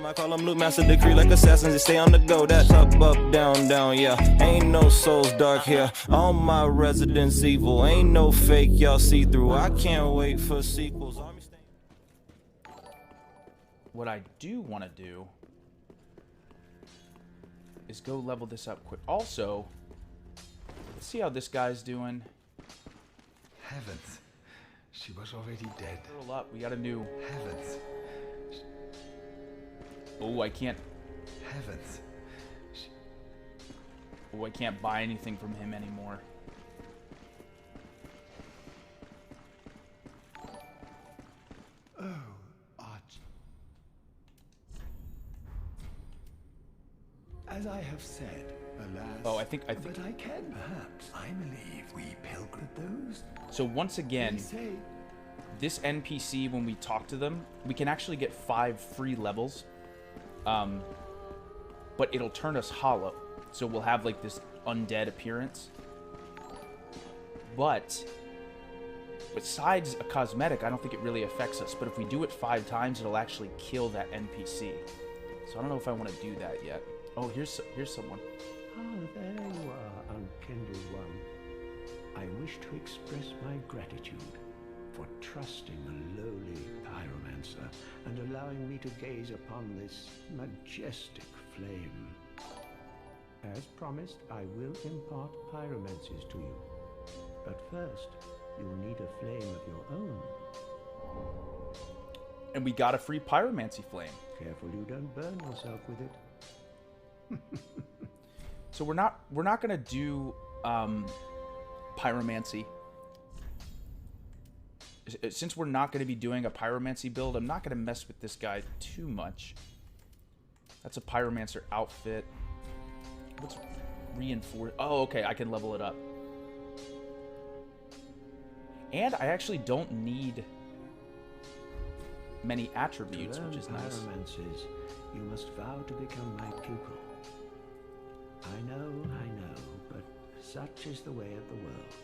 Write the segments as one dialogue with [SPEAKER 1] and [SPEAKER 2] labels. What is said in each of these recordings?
[SPEAKER 1] I call them loot master decree like assassins, they stay on the go. That's up, down, down, yeah. Ain't no souls dark here. All my residents evil. Ain't no fake, y'all see through. I can't wait for sequels.
[SPEAKER 2] What I do want to do is go level this up quick. Also, let's see how this guy's doing.
[SPEAKER 3] Heavens. She was already dead.
[SPEAKER 2] Roll up. We got a new...
[SPEAKER 3] Heavens.
[SPEAKER 2] Oh, I can't...
[SPEAKER 3] Heavens.
[SPEAKER 2] Oh, I can't buy anything from him anymore.
[SPEAKER 3] Oh, Arch. As I have said, alas...
[SPEAKER 2] Oh, I think...
[SPEAKER 3] But I can perhaps. I believe we pilgrim those...
[SPEAKER 2] So once again, this NPC, when we talk to them, we can actually get 5 free levels. But it'll turn us hollow. So we'll have like this undead appearance. But besides a cosmetic, I don't think it really affects us. But if we do it 5 times, it'll actually kill that NPC. So I don't know if I want to do that yet. Oh, here's someone.
[SPEAKER 4] Ah, there you are, unkindled one. I wish to express my gratitude for trusting a lowly pyromancer and allowing me to gaze upon this majestic flame. As promised, I will impart pyromancies to you. But first, you'll need a flame of your own.
[SPEAKER 2] And we got a free pyromancy flame.
[SPEAKER 4] Careful you don't burn yourself with it.
[SPEAKER 2] So we're not gonna do pyromancy. Since we're not going to be doing a pyromancy build, I'm not going to mess with this guy too much. That's a pyromancer outfit. What's reinforced? Oh, okay, I can level it up. And I actually don't need many attributes, which is nice.
[SPEAKER 4] Pyromancies, you must vow to become my pupil. I know, but such is the way of the world.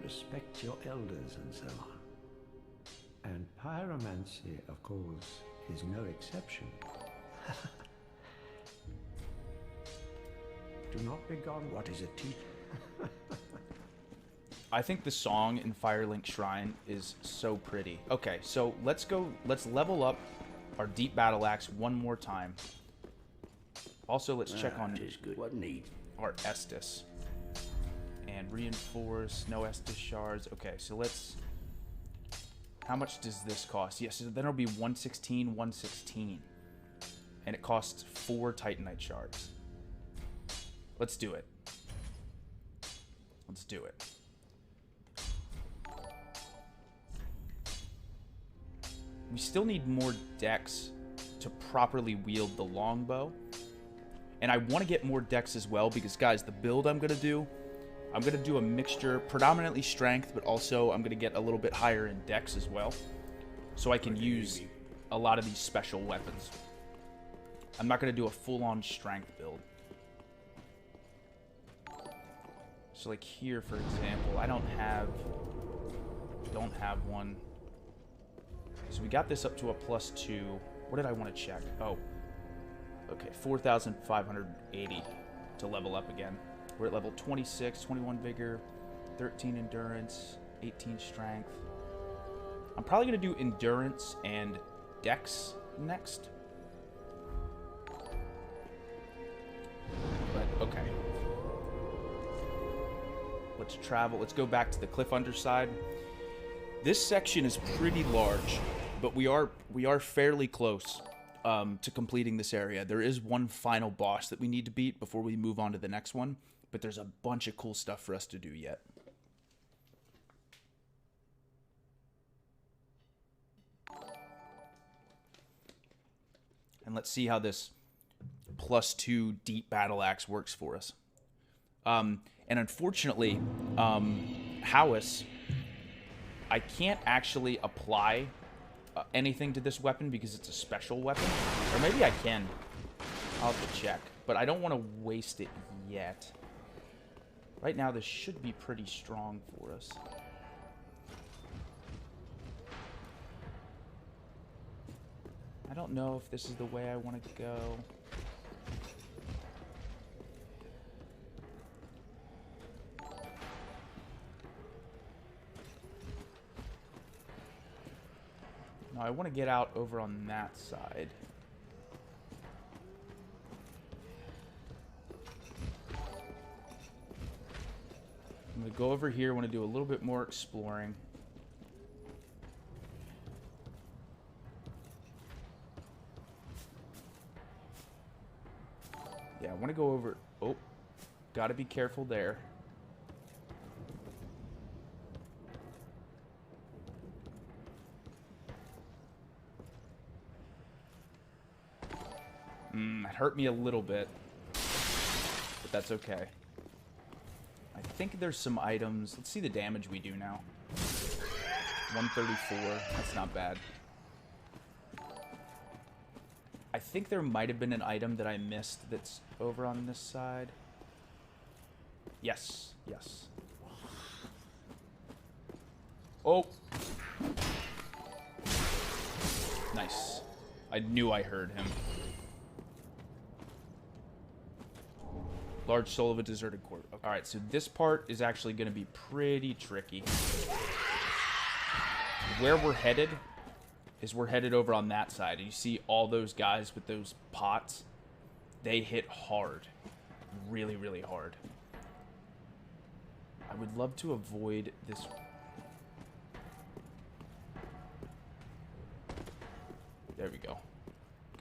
[SPEAKER 4] Respect your elders and so on. And pyromancy, of course, is no exception. Do not be gone. What is a teeth?
[SPEAKER 2] I think the song in Firelink Shrine is so pretty. Okay, so let's level up our deep battle axe one more time. Also, let's check on
[SPEAKER 4] what need?
[SPEAKER 2] our Estus. And reinforce, no Estus shards. Okay, so let's... How much does this cost? Yes, so then it'll be 116, 116. And it costs 4 Titanite shards. Let's do it. Let's do it. We still need more dex to properly wield the longbow. And I want to get more dex as well because, guys, the build I'm going to do a mixture, predominantly strength, but also I'm going to get a little bit higher in dex as well. So I can use a lot of these special weapons. I'm not going to do a full-on strength build. So like here, for example, I don't have one. So we got this up to a +2. What did I want to check? Oh, okay, 4,580 to level up again. We're at level 26, 21 vigor, 13 endurance, 18 strength. I'm probably going to do endurance and dex next. But, okay. Let's travel. Let's go back to the cliff underside. This section is pretty large, but we are fairly close to completing this area. There is one final boss that we need to beat before we move on to the next one. But there's a bunch of cool stuff for us to do yet. And let's see how this +2 deep battle axe works for us. And unfortunately, Howis, I can't actually apply anything to this weapon because it's a special weapon. Or maybe I can. I'll have to check. But I don't want to waste it yet. Right now, this should be pretty strong for us. I don't know if this is the way I want to go. No, I want to get out over on that side. I'm going to go over here. I want to do a little bit more exploring. Yeah, I want to go over... Oh, got to be careful there. It hurt me a little bit, but that's okay. I think there's some items. Let's see the damage we do now. 134. That's not bad. I think there might have been an item that I missed that's over on this side. Yes. Yes. Oh. Nice. I knew I heard him. Large soul of a deserted court. Okay. All right, so this part is actually going to be pretty tricky. Where we're headed is we're headed over on that side. And you see all those guys with those pots? They hit hard. Really, really hard. I would love to avoid this. There we go.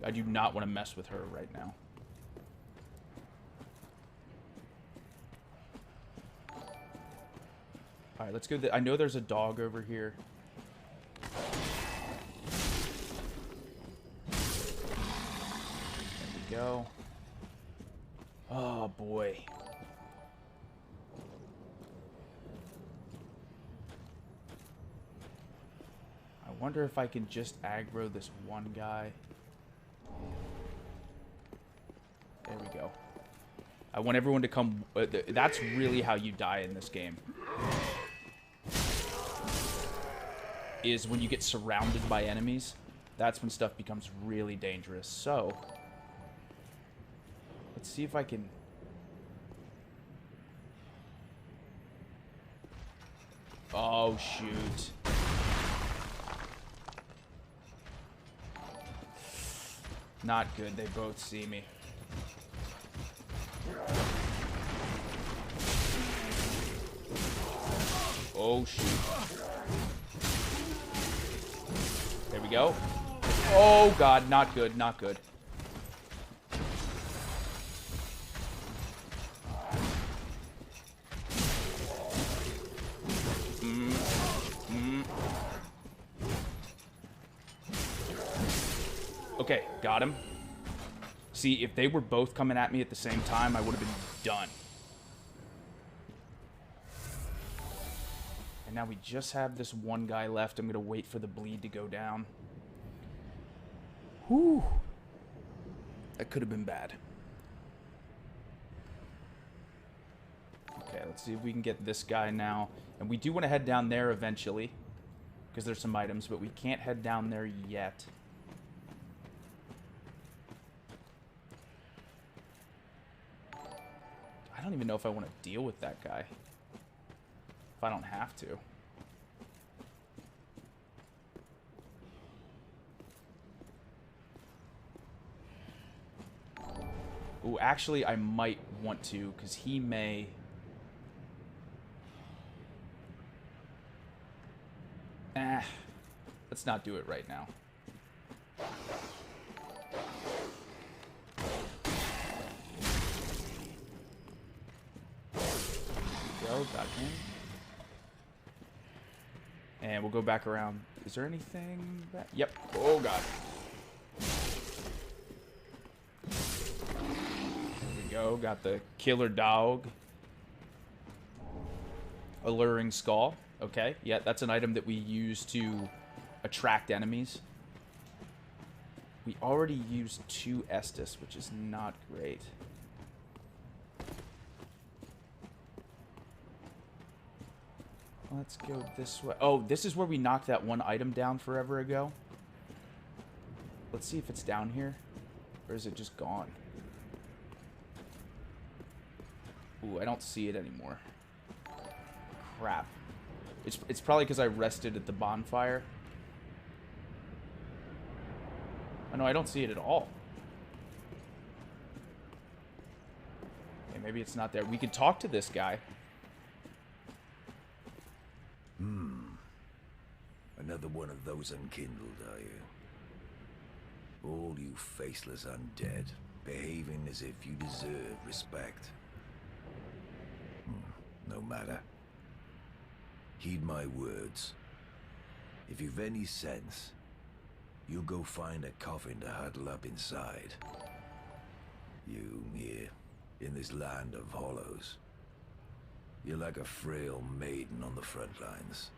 [SPEAKER 2] I do not want to mess with her right now. Alright, let's go. I know there's a dog over here. There we go. Oh, boy. I wonder if I can just aggro this one guy. There we go. I want everyone to come... that's really how you die in this game. Is when you get surrounded by enemies. That's when stuff becomes really dangerous. So, let's see if I can... Oh, shoot. Not good. They both see me. Oh, shoot. There we go. Oh, God. Not good. Not good. Okay, got him. See, if they were both coming at me at the same time, I would have been done. And now we just have this one guy left. I'm going to wait for the bleed to go down. Whew. That could have been bad. Okay, let's see if we can get this guy now. And we do want to head down there eventually, because there's some items, but we can't head down there yet. I don't even know if I want to deal with that guy. If I don't have to. Ooh, actually, I might want to, because he may... let's not do it right now. There we go, got him. And we'll go back around. Is there anything back? Yep. Oh, God. There we go. Got the killer dog. Alluring skull. Okay. Yeah, that's an item that we use to attract enemies. We already used 2 Estus, which is not great. Let's go this way. Oh, this is where we knocked that one item down forever ago. Let's see if it's down here. Or is it just gone? Ooh, I don't see it anymore. Crap. It's probably because I rested at the bonfire. Oh, no, I don't see it at all. Okay, maybe it's not there. We could talk to this guy.
[SPEAKER 5] Another one of those unkindled, are you? All you faceless undead, behaving as if you deserve respect. No matter. Heed my words. If you've any sense, you'll go find a coffin to huddle up inside. You, here, in this land of hollows. You're like a frail maiden on the front lines.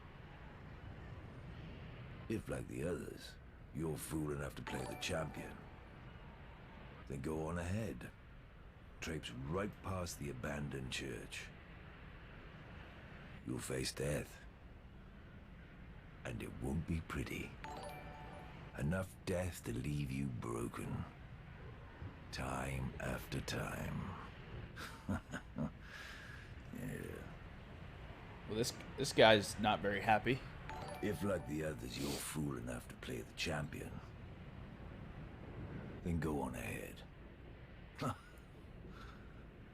[SPEAKER 5] If, like the others, you're fool enough to play the champion, then go on ahead. Traipse right past the abandoned church. You'll face death. And it won't be pretty. Enough death to leave you broken. Time after time. Yeah.
[SPEAKER 2] Well, this guy's not very happy.
[SPEAKER 5] If, like the others, you're fool enough to play the champion, then go on ahead.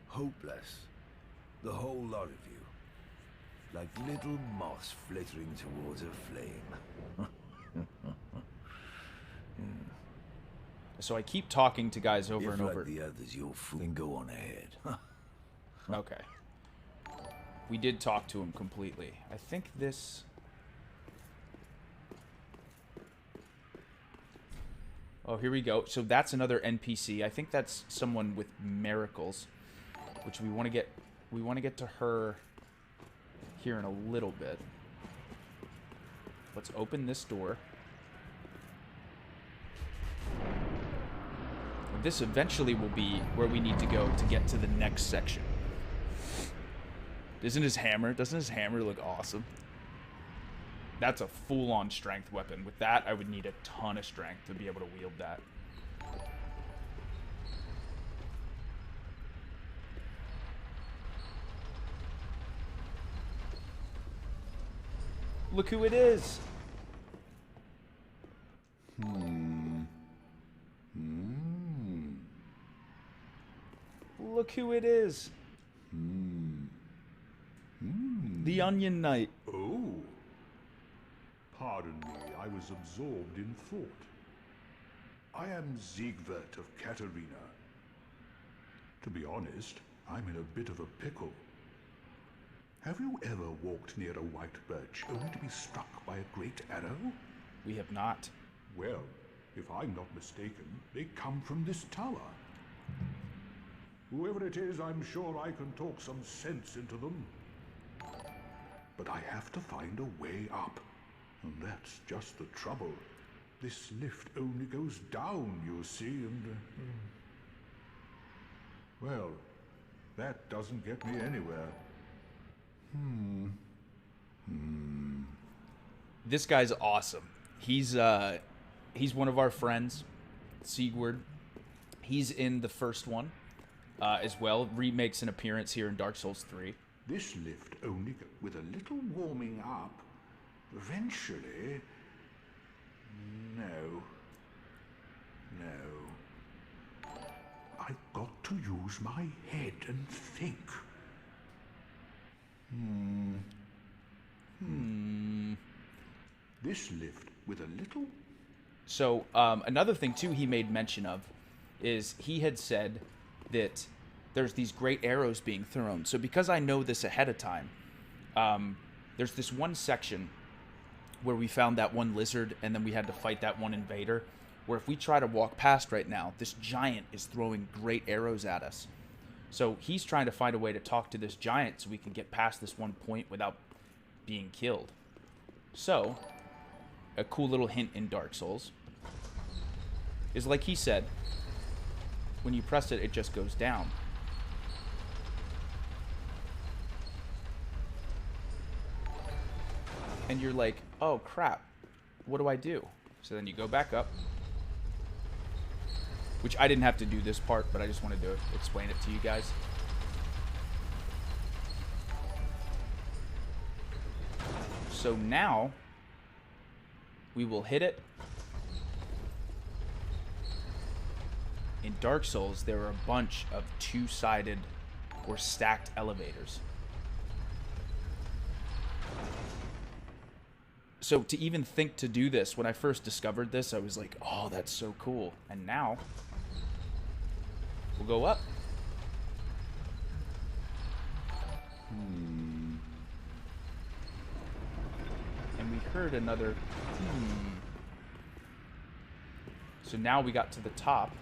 [SPEAKER 5] Hopeless. The whole lot of you. Like little moths flittering towards a flame.
[SPEAKER 2] So I keep talking to guys over
[SPEAKER 5] If,
[SPEAKER 2] and
[SPEAKER 5] like
[SPEAKER 2] over.
[SPEAKER 5] the others, you're fool, then go on ahead.
[SPEAKER 2] Okay. We did talk to him completely. I think this... Oh, here we go. So that's another NPC. I think that's someone with miracles, which we want to get. We want to get to her here in a little bit. Let's open this door. This eventually will be where we need to go to get to the next section. Doesn't his hammer look awesome? That's a full-on strength weapon. With that, I would need a ton of strength to be able to wield that. Look who it is! Look who it is! The Onion Knight.
[SPEAKER 6] Oh. Pardon me, I was absorbed in thought. I am Siegwart of Katarina. To be honest, I'm in a bit of a pickle. Have you ever walked near a white birch only to be struck by a great arrow?
[SPEAKER 2] We have not.
[SPEAKER 6] Well, if I'm not mistaken, they come from this tower. Whoever it is, I'm sure I can talk some sense into them. But I have to find a way up. And that's just the trouble. This lift only goes down, you see, and... well, that doesn't get me anywhere.
[SPEAKER 2] This guy's awesome. He's one of our friends, Siegward. He's in the first one as well. Remakes an appearance here in Dark Souls 3.
[SPEAKER 6] This lift only, with a little warming up, eventually... No. I've got to use my head and think. This lift with a little...
[SPEAKER 2] So, another thing, too, he made mention of is he had said that there's these great arrows being thrown. So because I know this ahead of time, there's this one section where we found that one lizard and then we had to fight that one invader, where if we try to walk past right now, this giant is throwing great arrows at us. So he's trying to find a way to talk to this giant so we can get past this one point without being killed. So, a cool little hint in Dark Souls is, like he said, when you press it, it just goes down. And you're like, oh crap, what do I do? So then you go back up, which I didn't have to do this part, but I just wanted to explain it to you guys. So now we will hit it. In Dark Souls, there are a bunch of two-sided or stacked elevators. So to even think to do this, when I first discovered this, I was like, oh, that's so cool. And now, we'll go up. And we heard another So now we got to the top.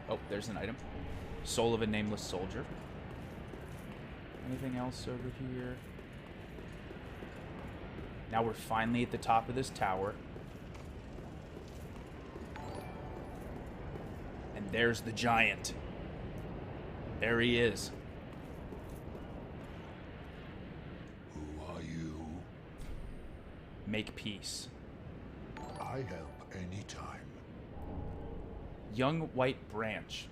[SPEAKER 2] Oh, there's an item. Soul of a Nameless Soldier. Anything else over here? Now we're finally at the top of this tower. And there's the giant. There he is.
[SPEAKER 6] Who are you?
[SPEAKER 2] Make peace.
[SPEAKER 6] I help anytime.
[SPEAKER 2] Young White Branch.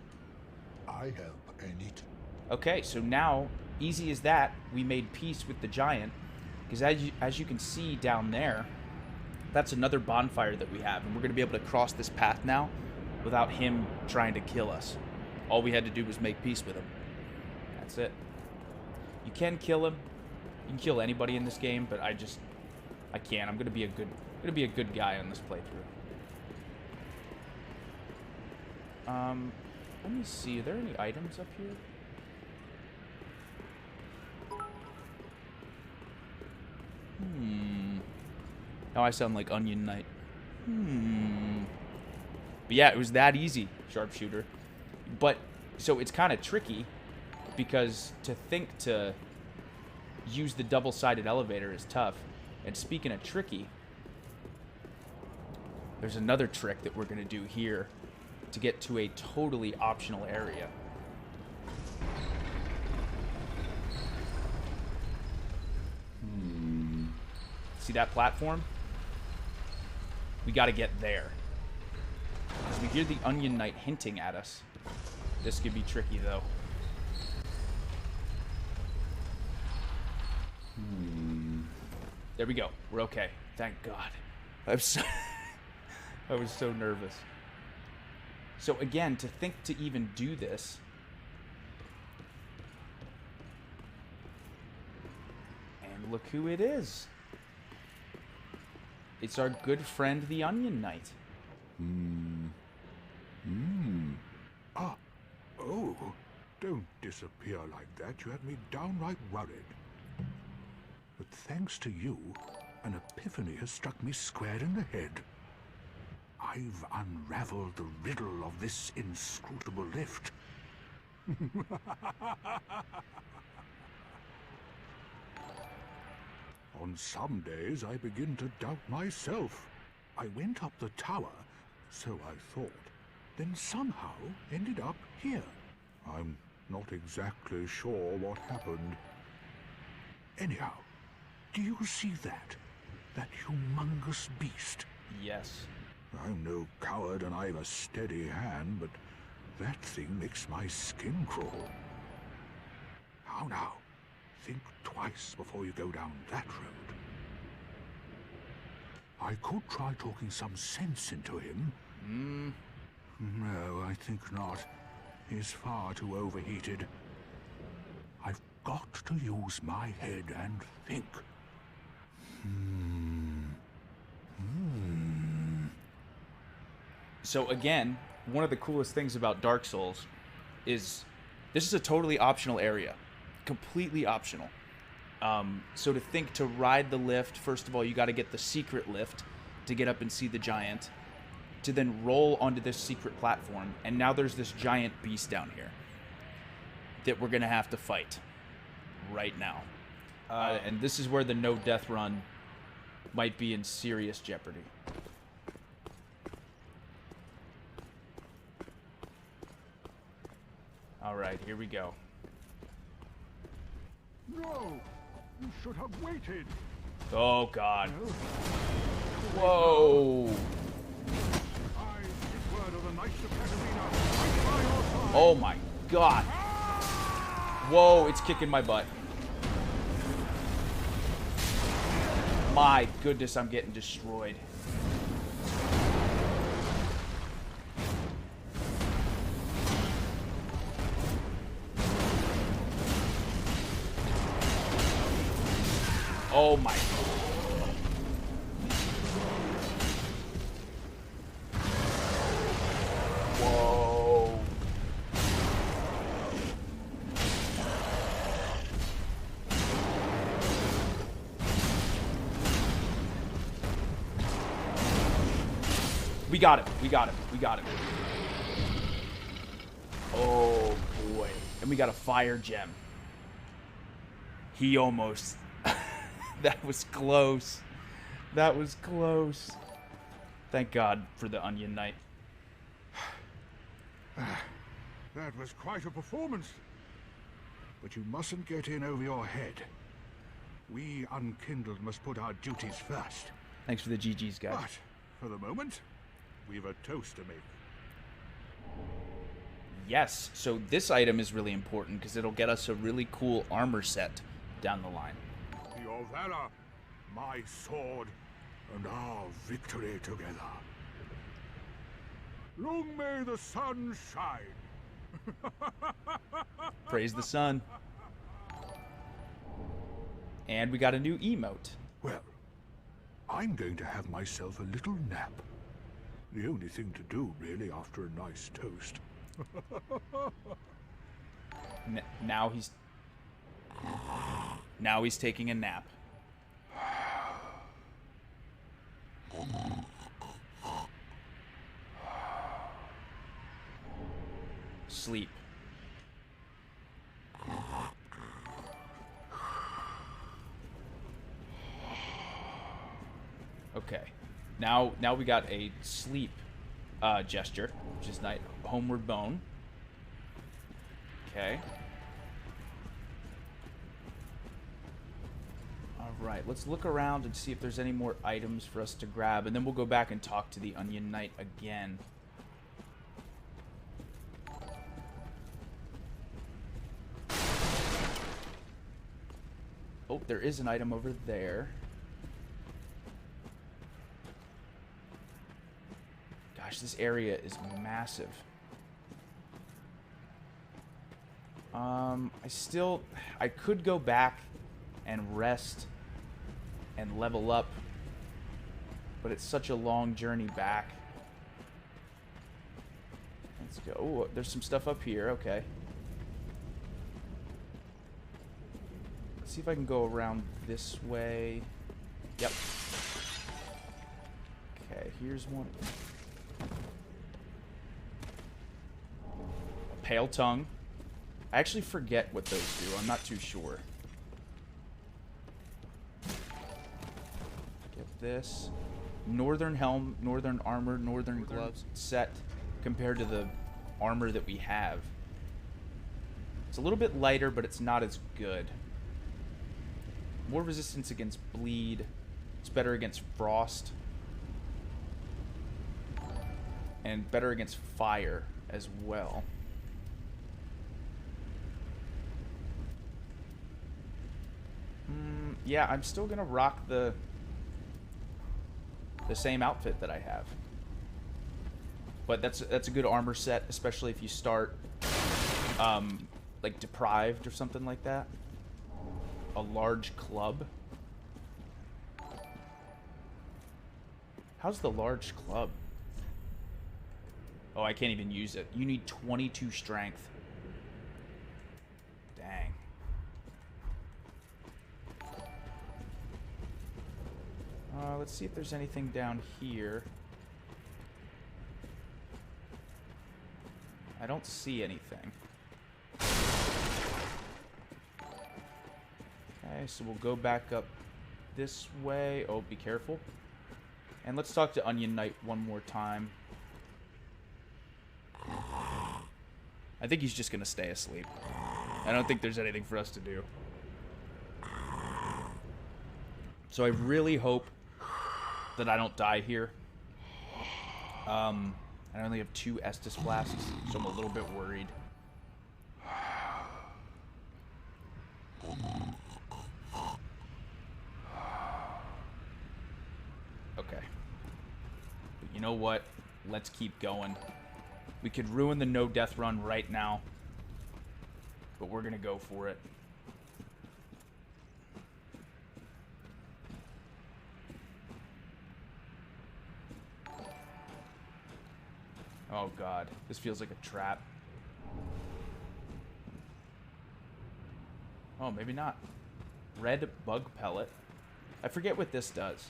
[SPEAKER 6] I help anytime.
[SPEAKER 2] Okay, so now, easy as that, we made peace with the giant. Because as you can see down there, that's another bonfire that we have. And we're going to be able to cross this path now without him trying to kill us. All we had to do was make peace with him. That's it. You can kill him. You can kill anybody in this game, but I can't. I'm going to be a good guy on this playthrough. Let me see. Are there any items up here? Now I sound like Onion Knight. But yeah, it was that easy, Sharpshooter. But, so it's kind of tricky, because to think to use the double-sided elevator is tough. And speaking of tricky, there's another trick that we're going to do here to get to a totally optional area. See that platform? We got to get there. Because we hear the Onion Knight hinting at us. This could be tricky, though. There we go. We're okay. Thank God. I was so nervous. So again, to think to even do this, and look who it is. It's our good friend, the Onion Knight.
[SPEAKER 6] Ah, oh, don't disappear like that. You had me downright worried. But thanks to you, an epiphany has struck me square in the head. I've unraveled the riddle of this inscrutable lift. On some days, I begin to doubt myself. I went up the tower, so I thought, then somehow ended up here. I'm not exactly sure what happened. Anyhow, do you see that? That humongous beast?
[SPEAKER 2] Yes.
[SPEAKER 6] I'm no coward and I've a steady hand, but that thing makes my skin crawl. How now? Think twice before you go down that road. I could try talking some sense into him. No, I think not. He's far too overheated. I've got to use my head and think.
[SPEAKER 2] So again, one of the coolest things about Dark Souls is this is a totally optional area. Completely optional. So to think to ride the lift, first of all, you got to get the secret lift to get up and see the giant, to then roll onto this secret platform, and now there's this giant beast down here that we're going to have to fight right now. And this is where the no death run might be in serious jeopardy. All right, here we go.
[SPEAKER 6] No! You should have waited!
[SPEAKER 2] Oh, God. Whoa. Oh my god. Whoa, it's kicking my butt. My goodness, I'm getting destroyed. Oh my. Whoa. We got him. We got him. We got him. Oh boy. And we got a fire gem. He almost... That was close. That was close. Thank God for the Onion Knight.
[SPEAKER 6] That was quite a performance. But you mustn't get in over your head. We Unkindled must put our duties first.
[SPEAKER 2] Thanks for the GG's, guys.
[SPEAKER 6] But, for the moment, we've a toast to make.
[SPEAKER 2] Yes, so this item is really important because it'll get us a really cool armor set down the line.
[SPEAKER 6] Your valor, my sword, and our victory together. Long may the sun shine.
[SPEAKER 2] Praise the sun. And we got a new emote.
[SPEAKER 6] Well, I'm going to have myself a little nap. The only thing to do, really, after a nice toast.
[SPEAKER 2] Now he's taking a nap. Sleep. Okay. Now we got a sleep gesture, which is nice. Homeward bone. Okay. Alright, let's look around and see if there's any more items for us to grab, and then we'll go back and talk to the Onion Knight again. Oh, there is an item over there. Gosh, this area is massive. I could go back and rest and level up, but it's such a long journey back. Let's go. Oh, there's some stuff up here. Okay. Let's see if I can go around this way. Yep. Okay, here's one. A pale tongue. I actually forget what those do. I'm not too sure. Get this. Northern helm, northern armor, northern gloves set compared to the armor that we have. It's a little bit lighter, but it's not as good. More resistance against bleed. It's better against frost. And better against fire as well. Yeah, I'm still gonna rock the same outfit that I have. But that's a good armor set, especially if you start like deprived or something like that. A large club. How's the large club? Oh, I can't even use it. You need 22 strength. Dang. Let's see if there's anything down here. I don't see anything. Okay, so we'll go back up this way. Oh, be careful. And let's talk to Onion Knight one more time. I think he's just going to stay asleep. I don't think there's anything for us to do. So I really hope that I don't die here. I only have 2 Estus flasks, so I'm a little bit worried. Okay. But you know what? Let's keep going. We could ruin the no-death run right now, but we're going to go for it. Oh god, this feels like a trap. Oh, maybe not. Red bug pellet. I forget what this does.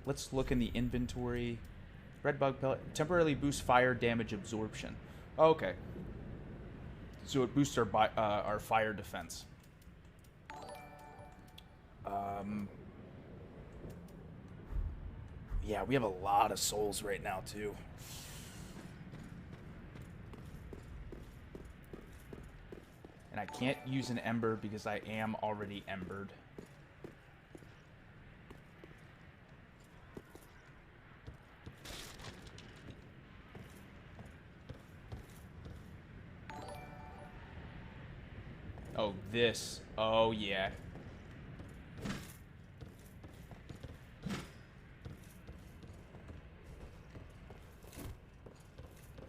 [SPEAKER 2] Let's look in the inventory. Red bug pellet temporarily boosts fire damage absorption. Oh, okay. So it boosts our fire defense. Yeah, we have a lot of souls right now, too. And I can't use an ember because I am already embered. Oh, this. Oh, yeah.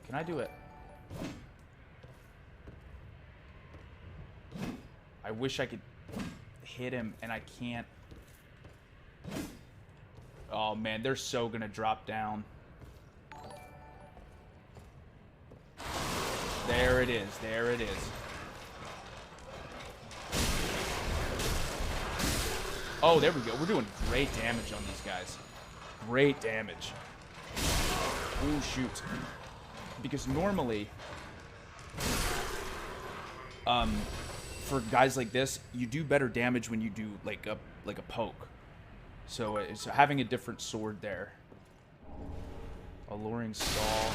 [SPEAKER 2] Can I do it? I wish I could hit him, and I can't. Oh, man, they're so gonna drop down. There it is. There it is. Oh, there we go. We're doing great damage on these guys. Great damage. Ooh, shoot. Because normally, for guys like this, you do better damage when you do like a poke. So it's having a different sword there. Alluring stall.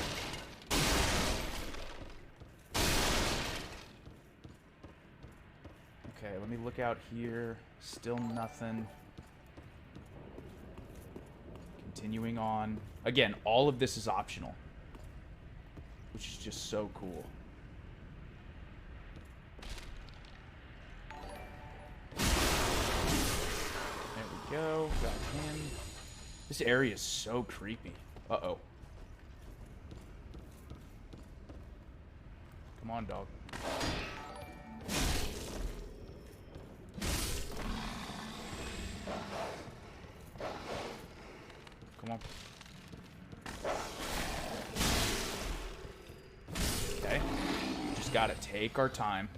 [SPEAKER 2] Okay, let me look out here. Still nothing. Continuing on. Again, all of this is optional, which is just so cool. There we go. Got him. This area is so creepy. Uh-oh. Come on, dog. Come on. Okay. Just gotta take our time.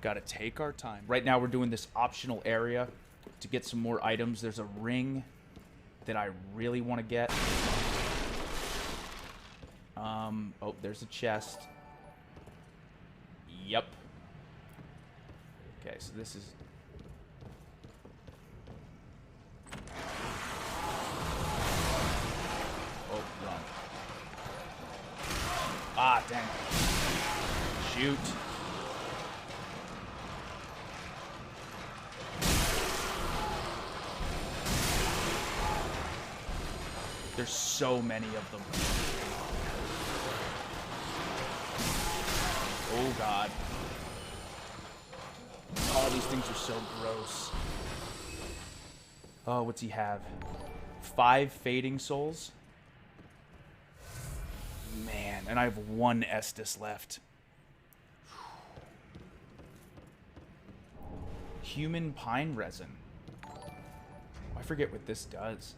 [SPEAKER 2] Gotta take our time. Right now we're doing this optional area to get some more items. There's a ring that I really want to get. Oh, there's a chest. Yep. Okay, so this is... Oh, run. Ah, dang. Shoot. There's so many of them. Oh, God. Oh, these things are so gross. Oh, what's he have? 5 fading souls? Man, and I have 1 Estus left. Human pine resin. I forget what this does.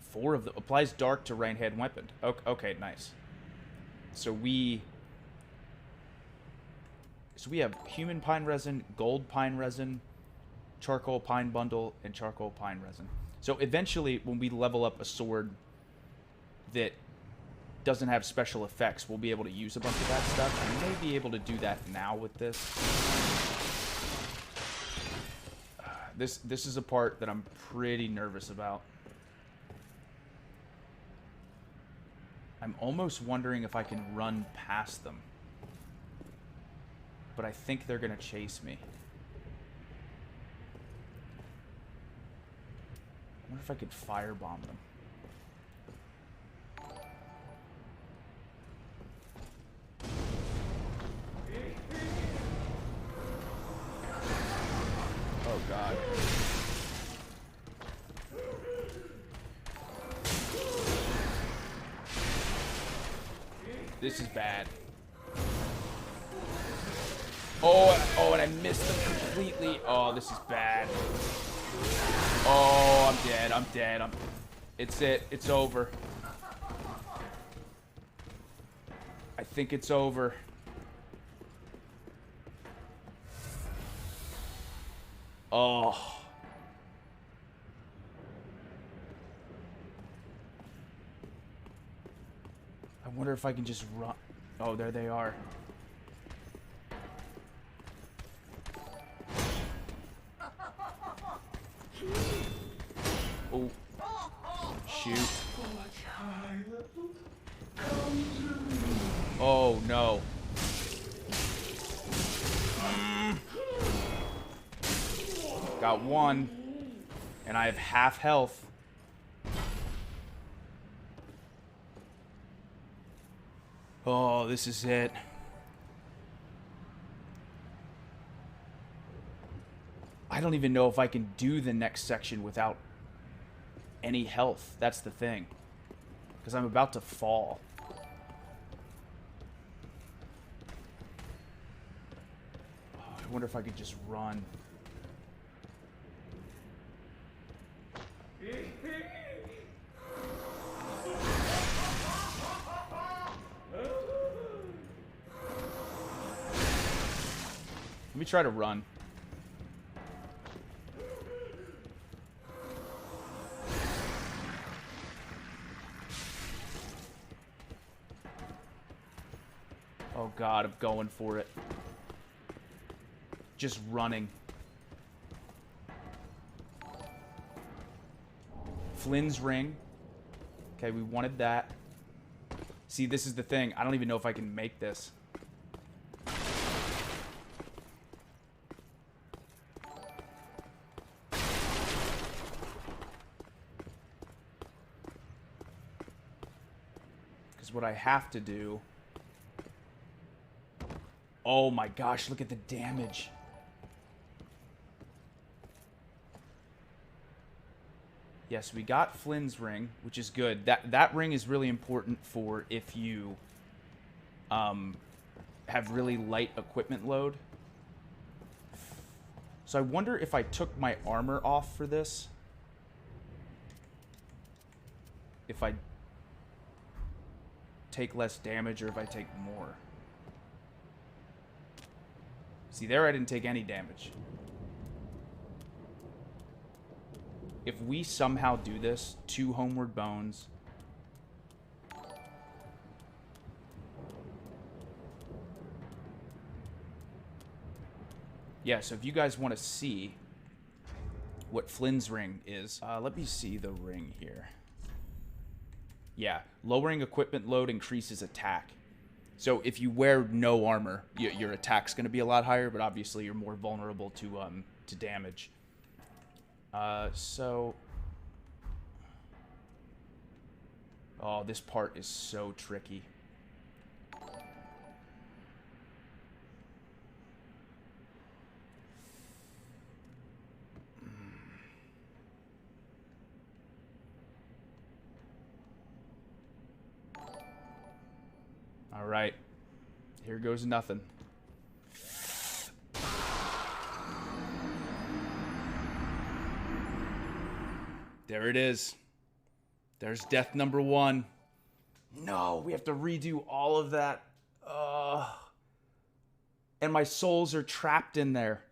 [SPEAKER 2] 4 of them. Applies dark to right-hand weapon. Okay, nice. So we have human pine resin, gold pine resin, charcoal pine bundle, and charcoal pine resin. So eventually, when we level up a sword that doesn't have special effects, we'll be able to use a bunch of that stuff. I may be able to do that now with this. This is a part that I'm pretty nervous about. I'm almost wondering if I can run past them. But I think they're going to chase me. I wonder if I could firebomb them. Oh, God. This is bad. Oh, and I missed them completely. Oh, this is bad. Oh, I'm dead. I'm dead. It's it. It's over. I think it's over. Oh. I wonder if I can just run. Oh, there they are. Oh. Shoot. Oh, no. Got one. And I have half health. Oh, this is it. I don't even know if I can do the next section without any health. That's the thing. Because I'm about to fall. Oh, I wonder if I could just run. Let me try to run. Oh God, I'm going for it. Just running. Flynn's ring. Okay, we wanted that. See, this is the thing. I don't even know if I can make this. Because what I have to do... Oh my gosh, look at the damage. Yes, we got Flynn's ring, which is good. That ring is really important for if you have really light equipment load. So I wonder if I took my armor off for this. If I take less damage or if I take more. See, there I didn't take any damage. If we somehow do this, 2 homeward bones. Yeah, so if you guys want to see what Flynn's ring is, let me see the ring here. Yeah, lowering equipment load increases attack. So if you wear no armor, your attack's going to be a lot higher, but obviously you're more vulnerable to damage. So... Oh, this part is so tricky. All right. Here goes nothing. There it is. There's death number 1. No, we have to redo all of that. And my souls are trapped in there.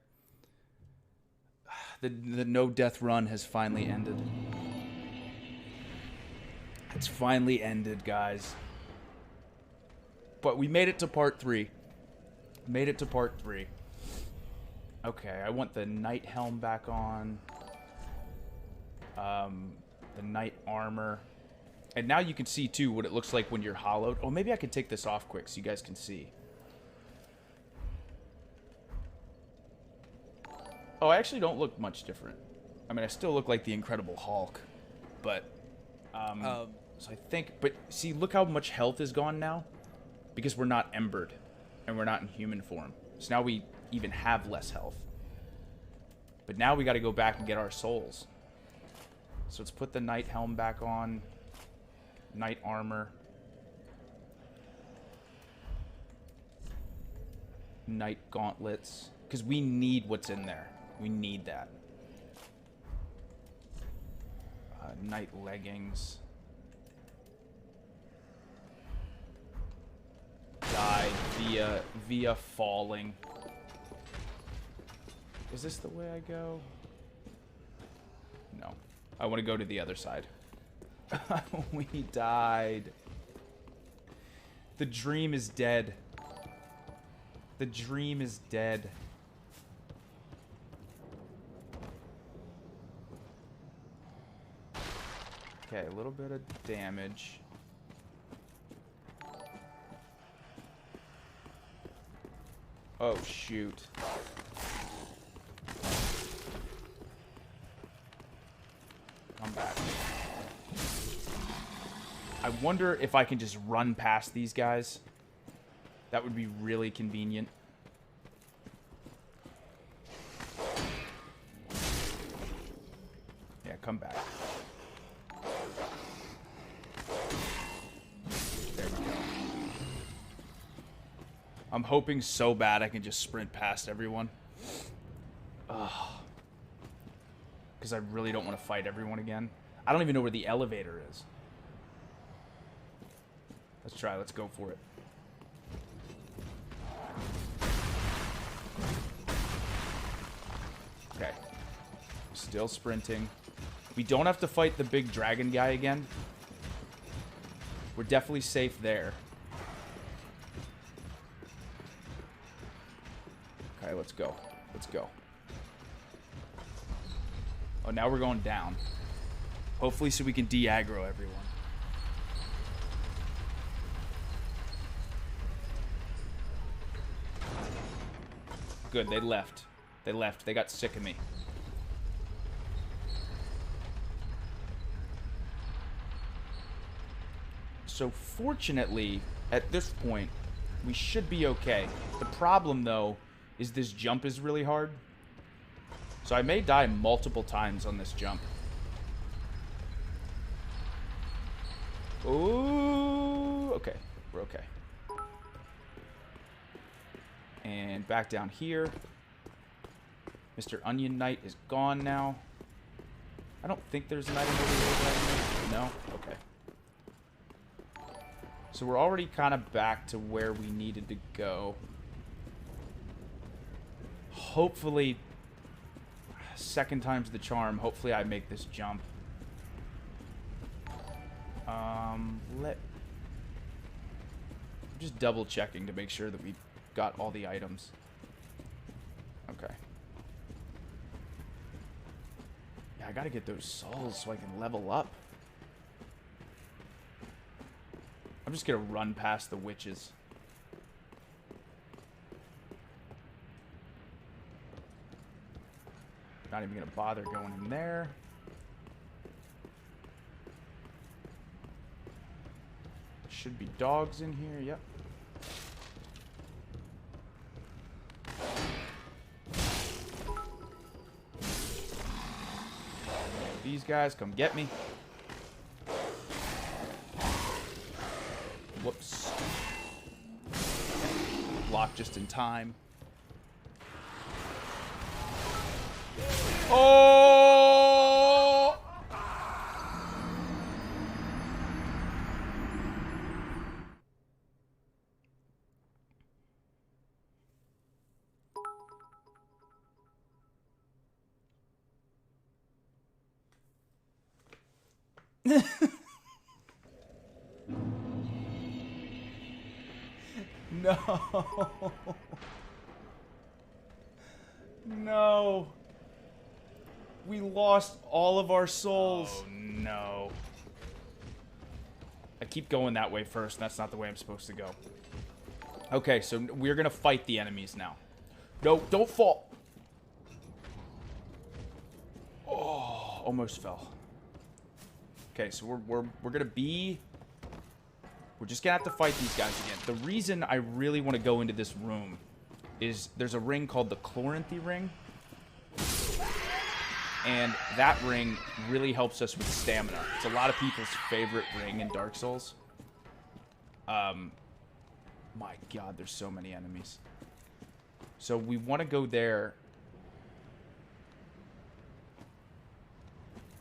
[SPEAKER 2] The no-death run has finally ended. It's finally ended, guys. But we made it to part 3. Made it to part 3. Okay, I want the knight helm back on. The knight armor. And now you can see, too, what it looks like when you're hollowed. Oh, maybe I could take this off quick so you guys can see. Oh, I actually don't look much different. I mean, I still look like the Incredible Hulk. but so I think. But see, look how much health is gone now, because we're not embered, and we're not in human form. So now we even have less health. But now we got to go back and get our souls. So let's put the knight helm back on. Knight armor. Knight gauntlets. Because we need what's in there. We need that. Knight leggings. Died via falling. Is this the way I go? No. I want to go to the other side. We died. The dream is dead. The dream is dead. Okay, a little bit of damage. Oh, shoot. Come back. I wonder if I can just run past these guys. That would be really convenient. Yeah, come back. There we go. I'm hoping so bad I can just sprint past everyone. Ugh. Because I really don't want to fight everyone again. I don't even know where the elevator is. Let's try. Let's go for it. Okay. Still sprinting. We don't have to fight the big dragon guy again. We're definitely safe there. Okay, let's go. Let's go. Oh, now we're going down. Hopefully so we can de-aggro everyone. Good, they left. They left. They got sick of me. So fortunately, at this point, we should be okay. The problem, though, is this jump is really hard. So I may die multiple times on this jump. Ooh, okay. We're okay. And back down here. Mr. Onion Knight is gone now. I don't think there's an item over here. No? Okay. So we're already kind of back to where we needed to go. Hopefully, second time's the charm. Hopefully I make this jump. I'm just double checking to make sure that we got all the items. Okay. Yeah, I gotta get those souls so I can level up. I'm just gonna run past the witches. Not even gonna bother going in there. Should be dogs in here, yep. These guys, come get me. Whoops. Block just in time. Oh! No. No. We lost all of our souls. Oh, no. I keep going that way first. That's not the way I'm supposed to go. Okay, so we're going to fight the enemies now. No, don't fall. Oh, almost fell. Okay, so we're gonna be... We're just gonna have to fight these guys again. The reason I really want to go into this room is there's a ring called the Chloranthy ring. And that ring really helps us with stamina. It's a lot of people's favorite ring in Dark Souls. My god, there's so many enemies. So we want to go there.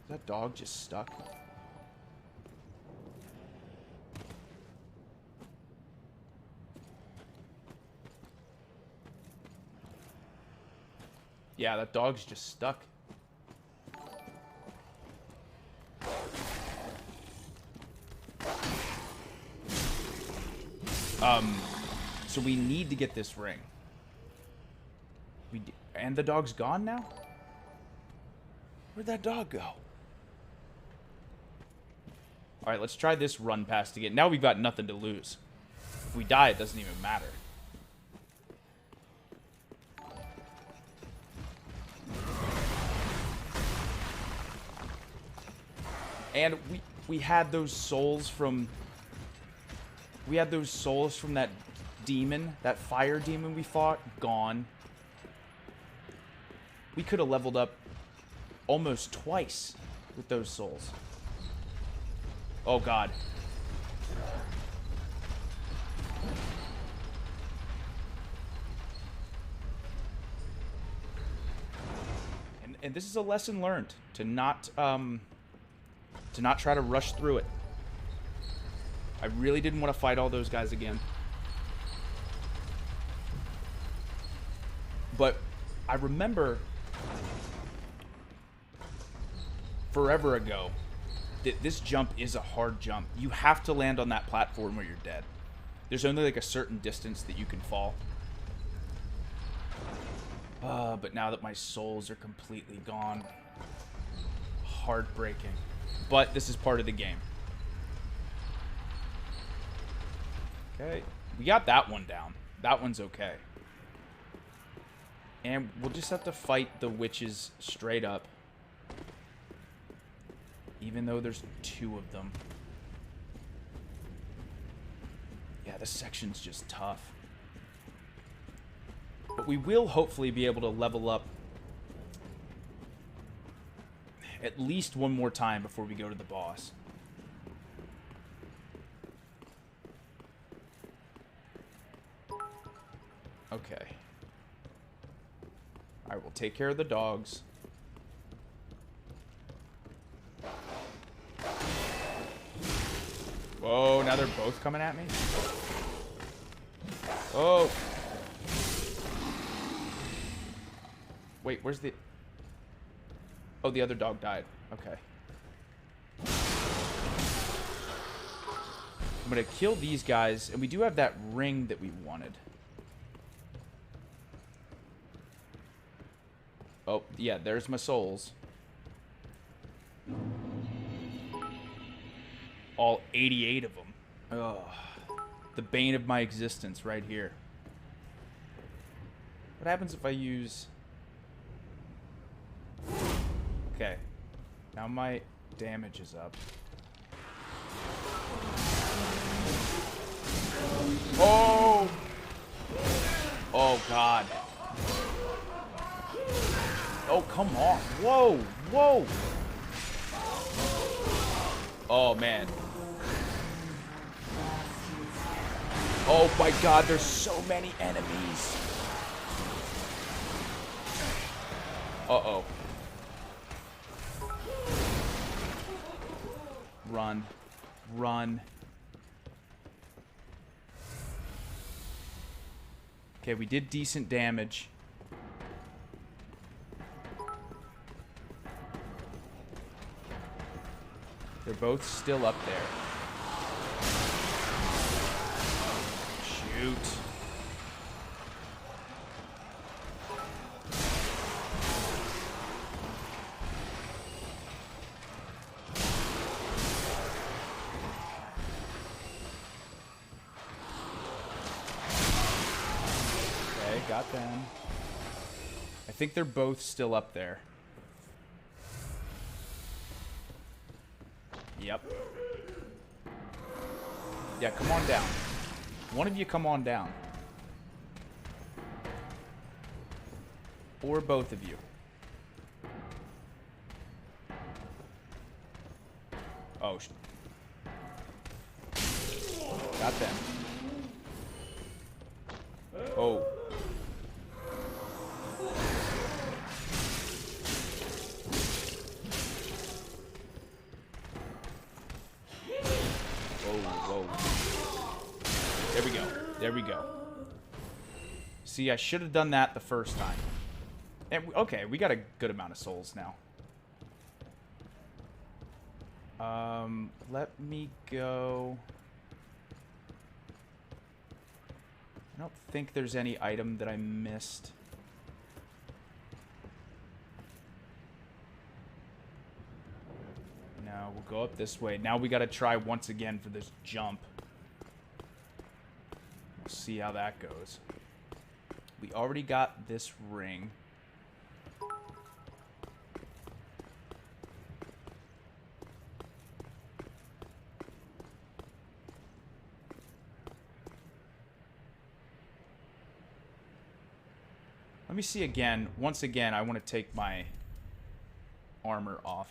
[SPEAKER 2] Is that dog just stuck? Yeah, that dog's just stuck. So we need to get this ring. And the dog's gone now? Where'd that dog go? Alright, let's try this run past again. Now we've got nothing to lose. If we die, it doesn't even matter. And we had those souls from... We had those souls from that demon, that fire demon we fought, gone. We could have leveled up almost twice with those souls. Oh, God. And this is a lesson learned, to not try to rush through it. I really didn't want to fight all those guys again. But I remember forever ago that this jump is a hard jump. You have to land on that platform or you're dead. There's only like a certain distance that you can fall. But now that my souls are completely gone, heartbreaking. But this is part of the game. Okay, we got that one down. That one's okay. And we'll just have to fight the witches straight up. Even though there's 2 of them. Yeah, this section's just tough. But we will hopefully be able to level up at least one more time before we go to the boss. Okay. Alright, we'll take care of the dogs. Whoa, now they're both coming at me? Oh! Wait, where's the... Oh, the other dog died. Okay. I'm gonna kill these guys, and we do have that ring that we wanted. Oh, yeah, there's my souls. All 88 of them. Ugh. The bane of my existence right here. What happens if I use... Okay. Now my damage is up. Oh! Oh, God. Oh, come on. Whoa! Whoa! Oh, man. Oh, my God. There's so many enemies. Uh-oh. Run. Run. Okay, we did decent damage. They're both still up there. Shoot. Okay, got them. I think they're both still up there. Yep. Yeah, come on down. One of you come on down. Or both of you. Oh, got them. Oh. Whoa. There we go. There we go. See, I should have done that the first time. And okay, we got a good amount of souls now. Let me go. I don't think there's any item that I missed. No, we'll go up this way. Now we got to try once again for this jump. We'll see how that goes. We already got this ring. Let me see again. Once again, I want to take my armor off.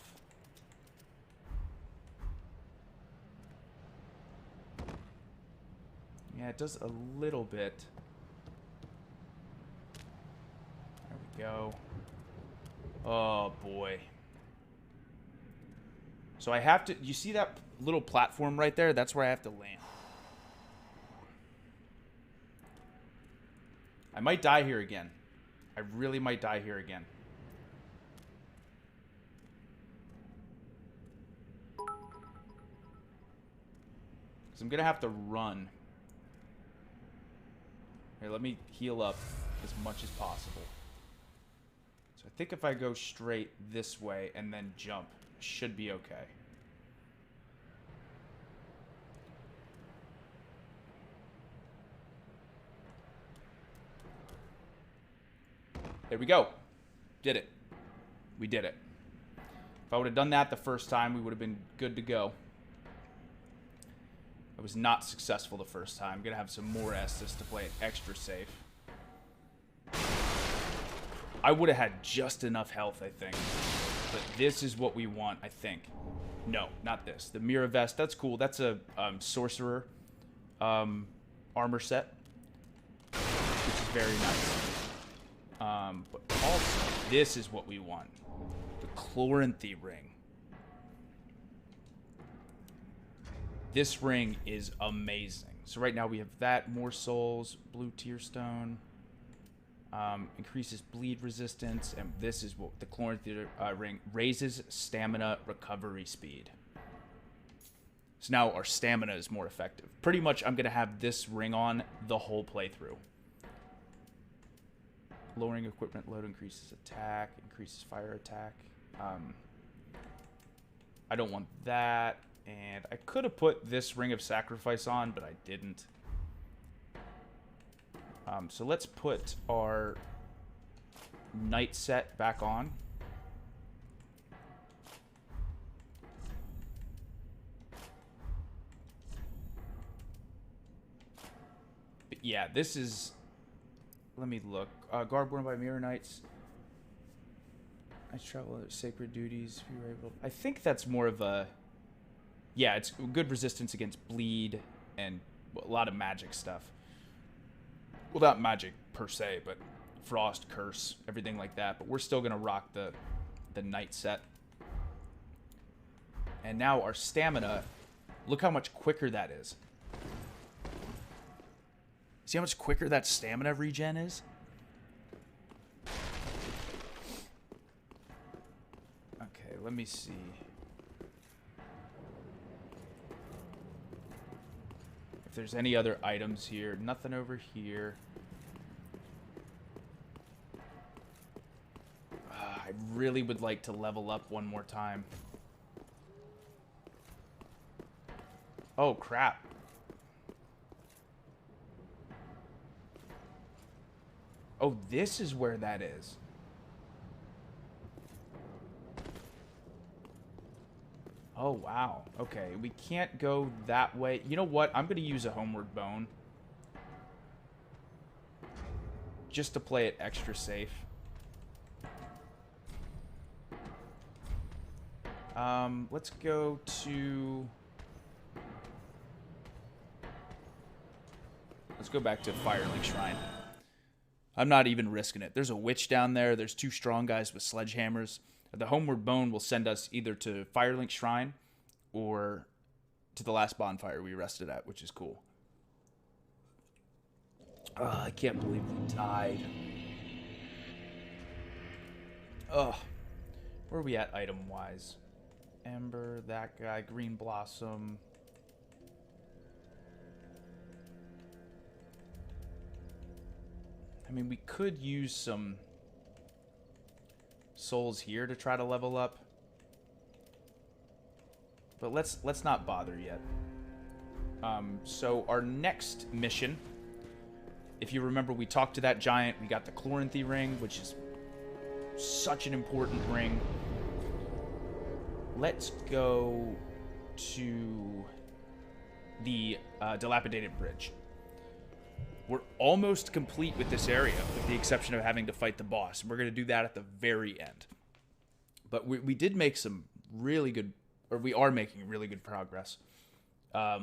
[SPEAKER 2] Yeah, it does a little bit. There we go. Oh, boy. So I have to... You see that little platform right there? That's where I have to land. I might die here again. I really might die here again. Because I'm going to have to run. Here, let me heal up as much as possible. So I think if I go straight this way and then jump, I should be okay. There we go. Did it. We did it. If I would have done that the first time, we would have been good to go. I was not successful the first time. I'm going to have some more Estus to play it extra safe. I would have had just enough health, I think. But this is what we want, I think. No, not this. The Mirror Vest, that's cool. That's a sorcerer armor set, which is very nice. But also, this is what we want. The Chloranthy ring. This ring is amazing. So right now we have that, more souls, blue tear stone, increases bleed resistance, and this is what the Chloranthy ring raises stamina recovery speed. So now our stamina is more effective. Pretty much I'm going to have this ring on the whole playthrough. Lowering equipment load increases attack, increases fire attack. I don't want that. And I could have put this Ring of Sacrifice on, but I didn't. So let's put our Knight set back on. But yeah, this is... Let me look. Guard born by Mirror Knights. I travel sacred duties. If you were able. I think that's more of a. Yeah, it's good resistance against bleed and a lot of magic stuff. Well, not magic per se, but frost, curse, everything like that. But we're still gonna rock the Knight set. And now our stamina. Look how much quicker that is. See how much quicker that stamina regen is? Okay, let me see. If there's any other items here. Nothing over here. I really would like to level up one more time. Oh, crap. Oh, this is where that is. Oh, wow. Okay, we can't go that way. You know what? I'm going to use a homeward bone. Just to play it extra safe. Let's go to... Let's go back to Firelink Shrine. I'm not even risking it. There's a witch down there. There's 2 strong guys with sledgehammers. The homeward bone will send us either to Firelink Shrine or to the last bonfire we rested at, which is cool. I can't believe we died. Ugh. Where are we at item-wise? Ember, that guy, Green Blossom. I mean, we could use some souls here to try to level up. But let's not bother yet. So our next mission, if you remember, we talked to that giant. We got the Chloranthy ring, which is such an important ring. Let's go to the dilapidated bridge. We're almost complete with this area, with the exception of having to fight the boss. We're going to do that at the very end. But we did make some really good, or we are making really good progress. But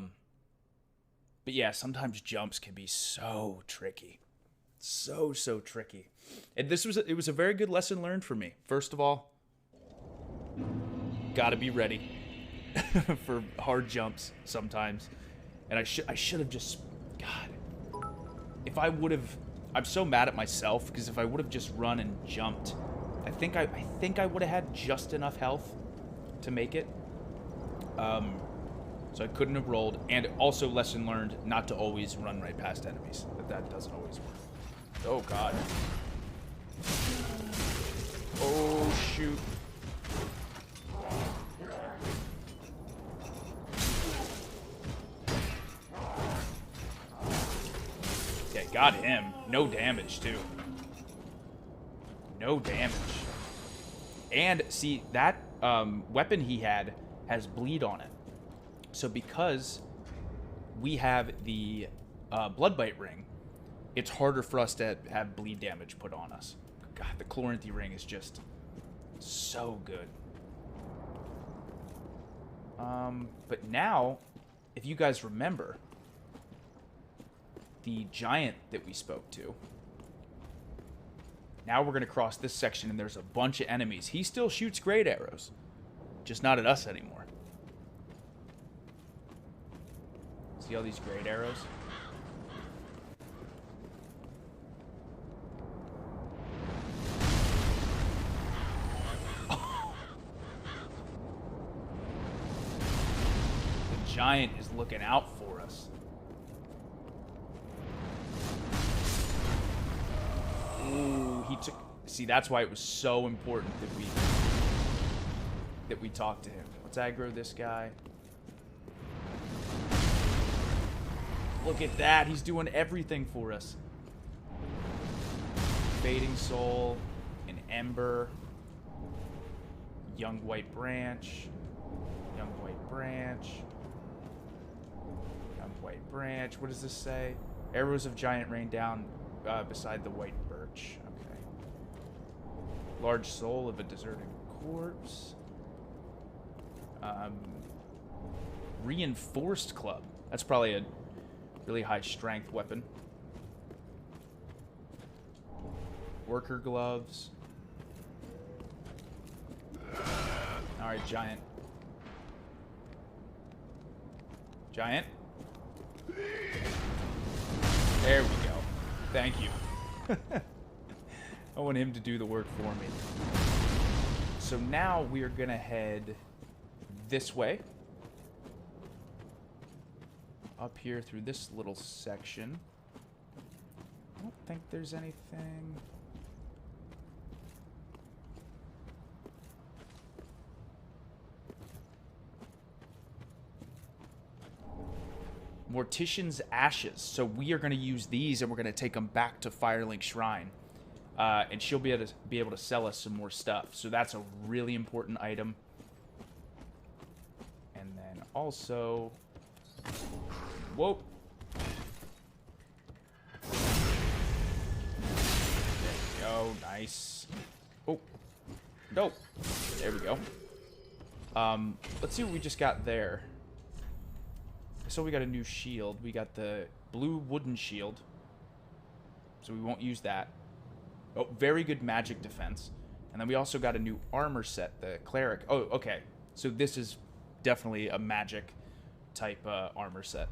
[SPEAKER 2] yeah, sometimes jumps can be so tricky. So tricky. And it was a very good lesson learned for me. First of all, gotta be ready for hard jumps sometimes. And I should have just, God. If I would have, I'm so mad at myself because if I would have just run and jumped, I think I would have had just enough health to make it. So I couldn't have rolled. And also lesson learned not to always run right past enemies. That doesn't always work. Oh God. Oh shoot. Got him. No damage, too. No damage. And, see, that weapon he had has bleed on it. So because we have the Bloodbite ring, it's harder for us to have bleed damage put on us. God, the Chloranthy ring is just so good. But now, if you guys remember, the giant that we spoke to. Now we're going to cross this section and there's a bunch of enemies. He still shoots great arrows, just not at us anymore. See all these great arrows? The giant is looking out for us. Ooh, he took... See, that's why it was so important that we talked to him. Let's aggro this guy. Look at that. He's doing everything for us. Fading Soul, an Ember, Young White Branch, Young White Branch, Young White Branch. What does this say? Arrows of Giant rain down beside the White Birch. Okay. Large Soul of a Deserted Corpse. Reinforced Club. That's probably a really high strength weapon. Worker Gloves. Alright, Giant. Giant. There we go. Thank you. I want him to do the work for me. So now we are going to head this way. Up here through this little section. I don't think there's anything. Mortician's Ashes. So we are going to use these and we're going to take them back to Firelink Shrine. And she'll be able to sell us some more stuff. So that's a really important item. Also... Whoa. There we go. Nice. Oh. No. There we go. Let's see what we just got there. So we got a new shield. We got the blue wooden shield. So we won't use that. Oh, very good magic defense. And then we also got a new armor set, the cleric. Oh, okay. So this is definitely a magic type armor set.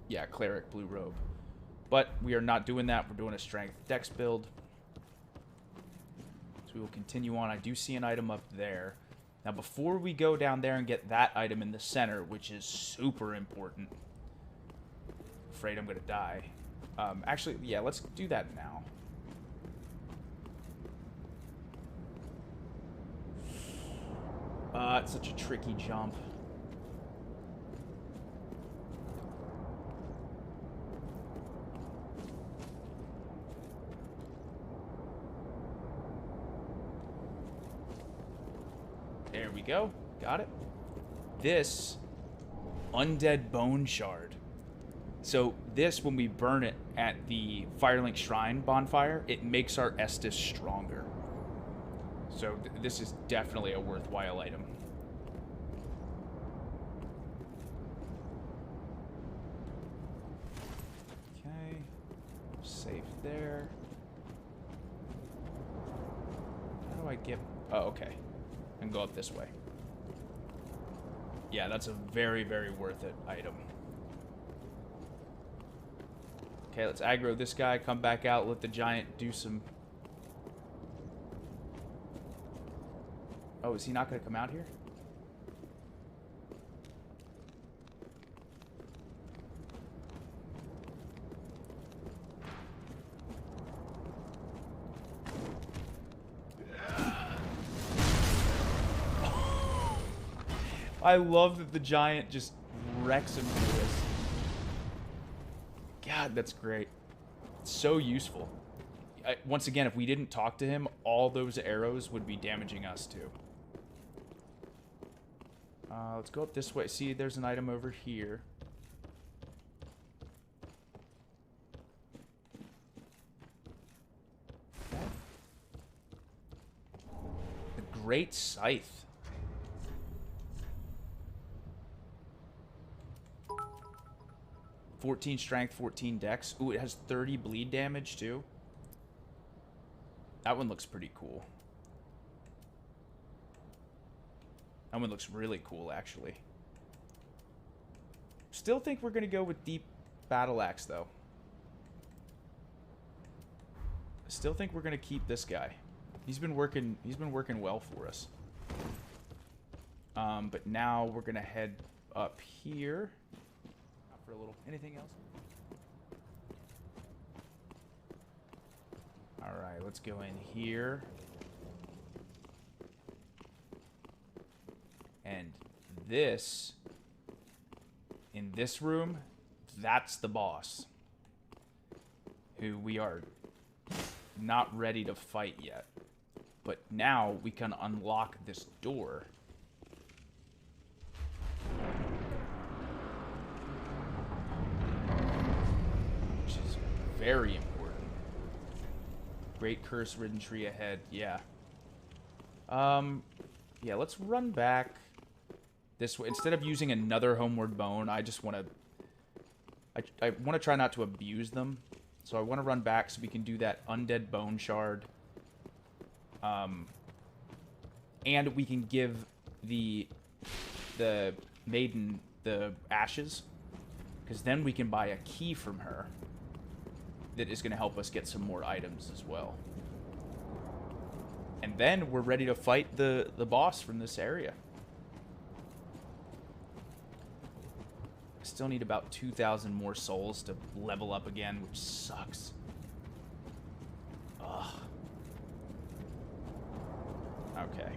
[SPEAKER 2] Yeah, cleric, blue robe. But we are not doing that. We're doing a strength dex build. So we will continue on. I do see an item up there. Now, before we go down there and get that item in the center, which is super important. Afraid I'm going to die. Actually, yeah, let's do that now. It's such a tricky jump. There we go. Got it. This Undead Bone Shard. So this, when we burn it at the Firelink Shrine bonfire, it makes our Estus stronger. So this is definitely a worthwhile item. Okay. Safe there. How do I get... Oh, okay. I can go up this way. Yeah, that's a very, very worth it item. Okay, let's aggro this guy, come back out, let the giant do some... Oh, is he not going to come out here? I love that the giant just wrecks him through this. God, that's great. It's so useful. Once again, if we didn't talk to him, all those arrows would be damaging us too. Let's go up this way. See, there's an item over here. The Great Scythe. (14 strength, 14 dex. Ooh, it has 30 bleed damage too. That one looks pretty cool. That one looks really cool, actually. Still think we're gonna go with deep battle axe, though. Still think we're gonna keep this guy. He's been working well for us. But now we're gonna head up here. For a little. Anything else? Alright, let's go in here. And this, in this room, that's the boss. Who we are not ready to fight yet. But now we can unlock this door. Very important. Great curse-ridden tree ahead. Yeah. Yeah, let's run back this way. Instead of using another homeward bone, I just want to... I want to try not to abuse them. So I want to run back so we can do that undead bone shard. And we can give the maiden the ashes. Because then we can buy a key from her. That is going to help us get some more items as well. And then we're ready to fight the boss from this area. I still need about 2,000 more souls to level up again, which sucks. Ugh. Okay.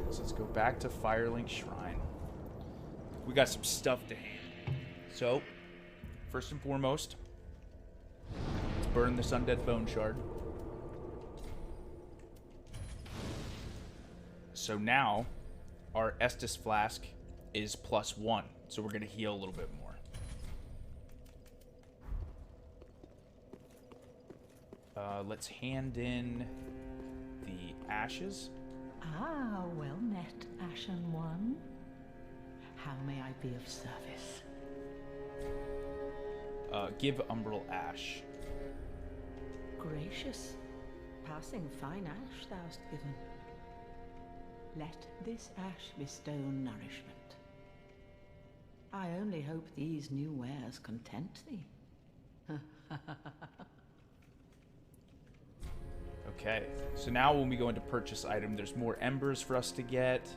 [SPEAKER 2] So let's go back to Firelink Shrine. We got some stuff to hand. So... First and foremost, let's burn this undead bone shard. So now our Estus Flask is +1, so we're going to heal a little bit more. Let's hand in the ashes.
[SPEAKER 7] Ah, well met, Ashen One. How may I be of service?
[SPEAKER 2] Give Umbral Ash.
[SPEAKER 7] Gracious, passing fine ash thou'st given. Let this ash bestow nourishment. I only hope these new wares content thee.
[SPEAKER 2] Okay, so now when we go into purchase item, there's more embers for us to get,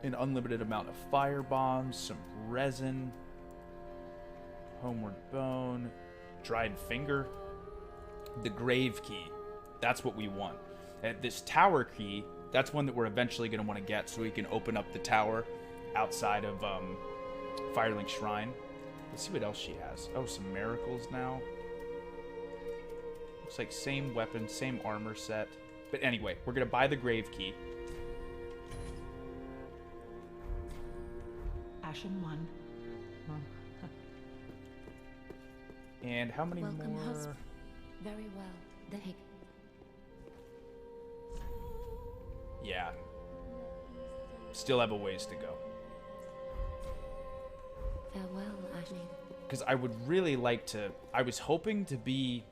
[SPEAKER 2] an unlimited amount of fire bombs, some resin, homeward bone, dried finger, the grave key. That's what we want. This tower key, that's one that we're eventually going to want to get so we can open up the tower outside of Firelink Shrine. Let's see what else she has. Oh, some miracles now. Looks like same weapon, same armor set. But anyway, we're going to buy the grave key.
[SPEAKER 7] Ashen One.
[SPEAKER 2] And how many
[SPEAKER 8] Welcome,
[SPEAKER 2] more?
[SPEAKER 8] husband. Very well. They...
[SPEAKER 2] Yeah. Still have a ways to go.
[SPEAKER 8] Farewell, Ashley.
[SPEAKER 2] Because I would really like to... I was hoping to be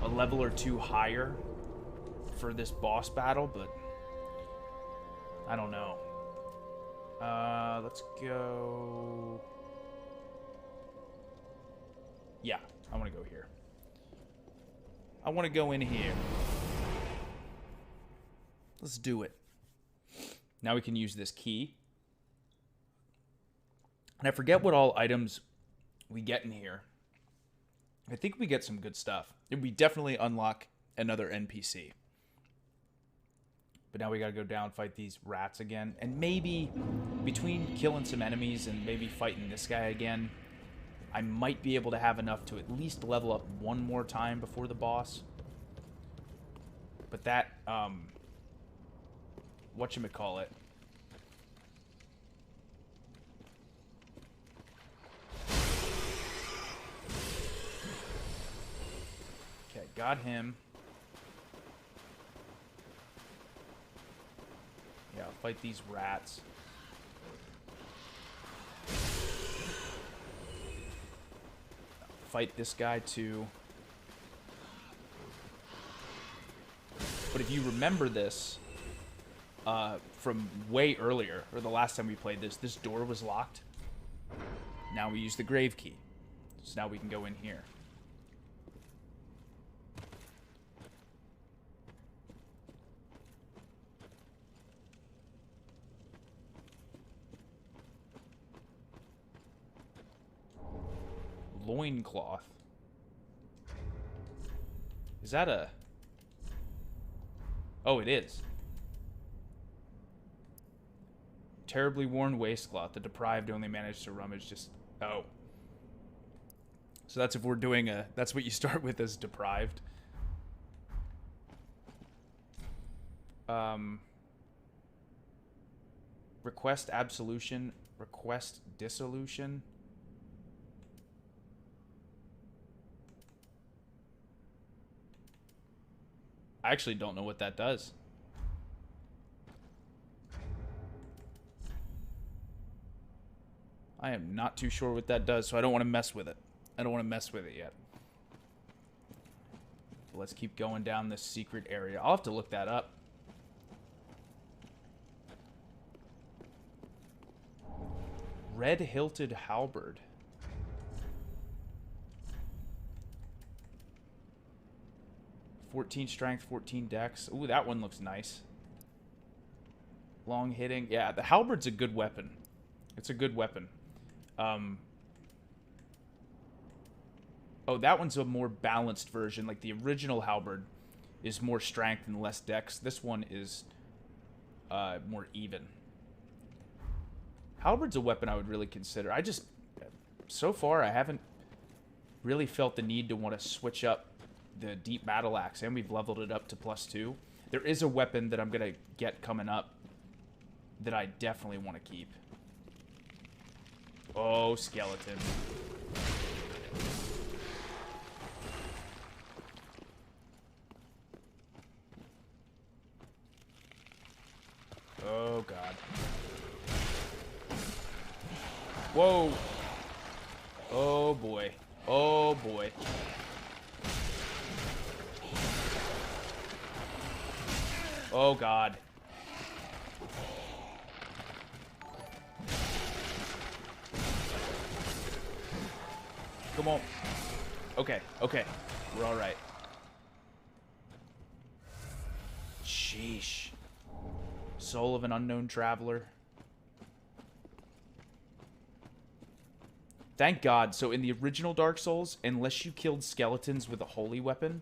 [SPEAKER 2] a level or two higher for this boss battle, but I don't know. Let's go... Yeah, I want to go here. I want to go in here. Let's do it. Now we can use this key. And I forget what all items we get in here. I think we get some good stuff. We definitely unlock another NPC. But now we gotta go down, fight these rats again. And maybe, between killing some enemies and maybe fighting this guy again, I might be able to have enough to at least level up one more time before the boss. But that, whatchamacallit. Okay, got him. Yeah, I'll fight these rats. Fight this guy too. But if you remember this from way earlier, or the last time we played this door was locked. Now we use the grave key. So now we can go in here. Loincloth. Is that a... Oh, it is. Terribly worn waistcloth. The deprived only manage to rummage just... Oh. So that's if we're doing a... That's what you start with as deprived. Request absolution. Request dissolution. I actually don't know what that does. I am not too sure what that does, so I don't want to mess with it. I don't want to mess with it yet. But let's keep going down this secret area. I'll have to look that up. Red-hilted halberd. .14 strength, 14 dex. Ooh, that one looks nice. Long hitting. Yeah, the halberd's a good weapon. It's a good weapon. Oh, that one's a more balanced version. Like the original halberd is more strength and less dex. This one is more even. Halberd's a weapon I would really consider. So far, I haven't really felt the need to want to switch up the deep battle axe, and we've leveled it up to +2. There is a weapon that I'm gonna get coming up that I definitely want to keep. Oh, skeleton. Oh, God. Whoa. Oh, boy. Oh, boy. Oh, God. Come on. Okay, okay. We're all right. Sheesh. Soul of an unknown traveler. Thank God. So in the original Dark Souls, unless you killed skeletons with a holy weapon,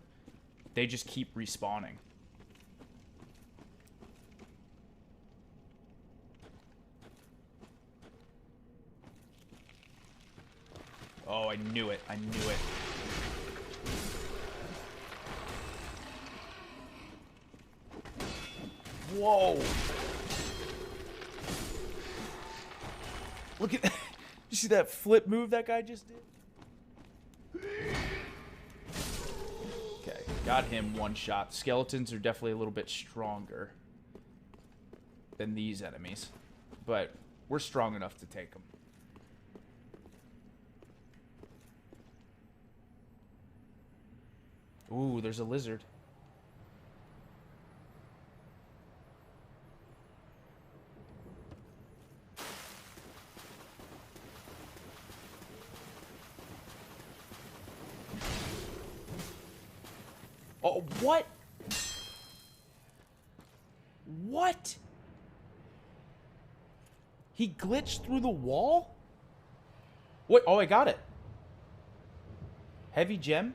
[SPEAKER 2] they just keep respawning. Oh, I knew it. I knew it. Whoa. Look at... You see that flip move that guy just did? Okay, got him one shot. Skeletons are definitely a little bit stronger than these enemies, but we're strong enough to take them. Ooh, there's a lizard. Oh, what? What? He glitched through the wall? Wait, oh, I got it. Heavy gem?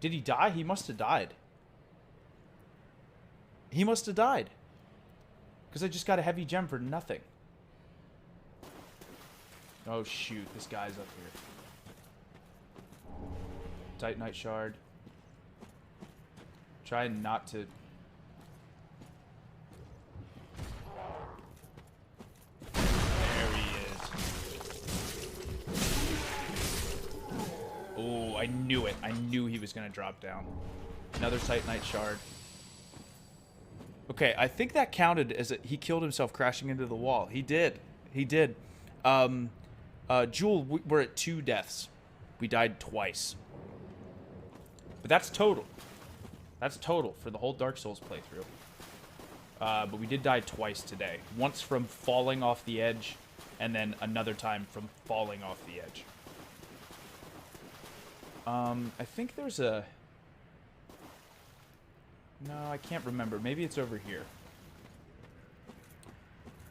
[SPEAKER 2] Did he die? He must have died. He must have died. Because I just got a heavy gem for nothing. Oh, shoot. This guy's up here. Titanite shard. Try not to... There he is. Oh, I knew it. I knew he was going to drop down. Another Titanite shard. Okay, I think that counted as he killed himself crashing into the wall. He did. He did. Jewel, we're at 2 deaths. We died twice. But that's total. That's total for the whole Dark Souls playthrough. But we did die twice today. Once from falling off the edge, and then another time from falling off the edge. I think there's a... No, I can't remember. Maybe it's over here.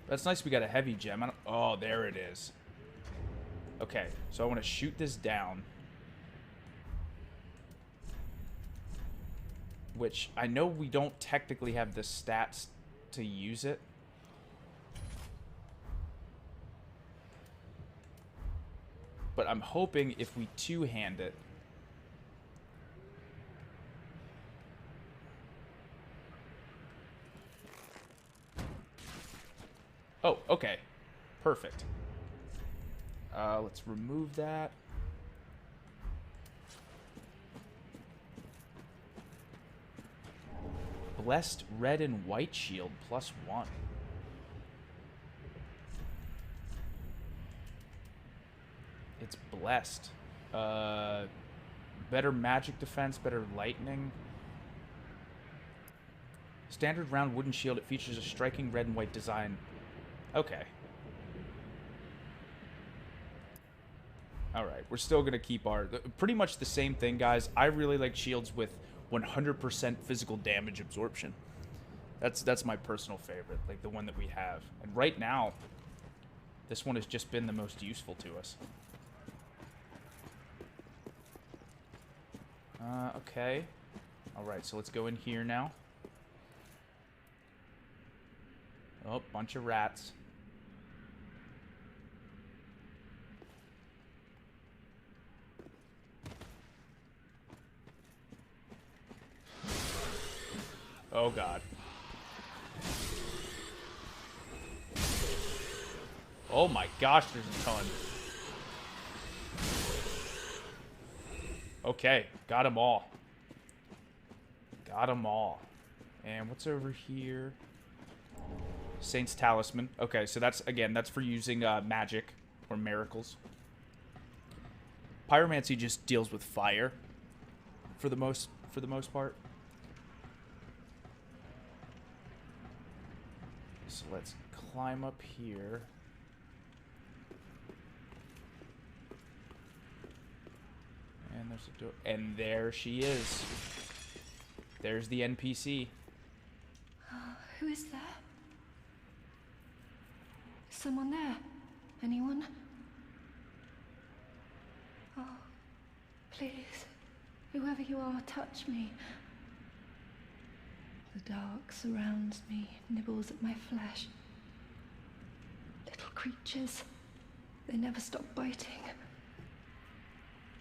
[SPEAKER 2] That's nice we got a heavy gem. Oh, there it is. Okay, so I want to shoot this down. Which, I know we don't technically have the stats to use it. But I'm hoping if we two-hand it... Oh, okay. Perfect. Let's remove that. Blessed red and white shield +1. It's blessed. Better magic defense, better lightning. Standard round wooden shield. It features a striking red and white design. Okay. Alright, we're still going to keep our... Pretty much the same thing, guys. I really like shields with 100% physical damage absorption. That's my personal favorite, like the one that we have. And right now, this one has just been the most useful to us. Okay. Alright, so let's go in here now. Oh, bunch of rats. Oh, God. Oh, my gosh, there's a ton. Okay, got them all. Got them all. And what's over here? Saint's Talisman. Okay, so that's, again, that's for using magic or miracles. Pyromancy just deals with fire for the most part. So let's climb up here. And there's a door. And there she is. There's the NPC.
[SPEAKER 8] Who is there? Is someone there? Anyone? Oh, please. Whoever you are, touch me. The dark surrounds me, nibbles at my flesh. Little creatures. They never stop biting.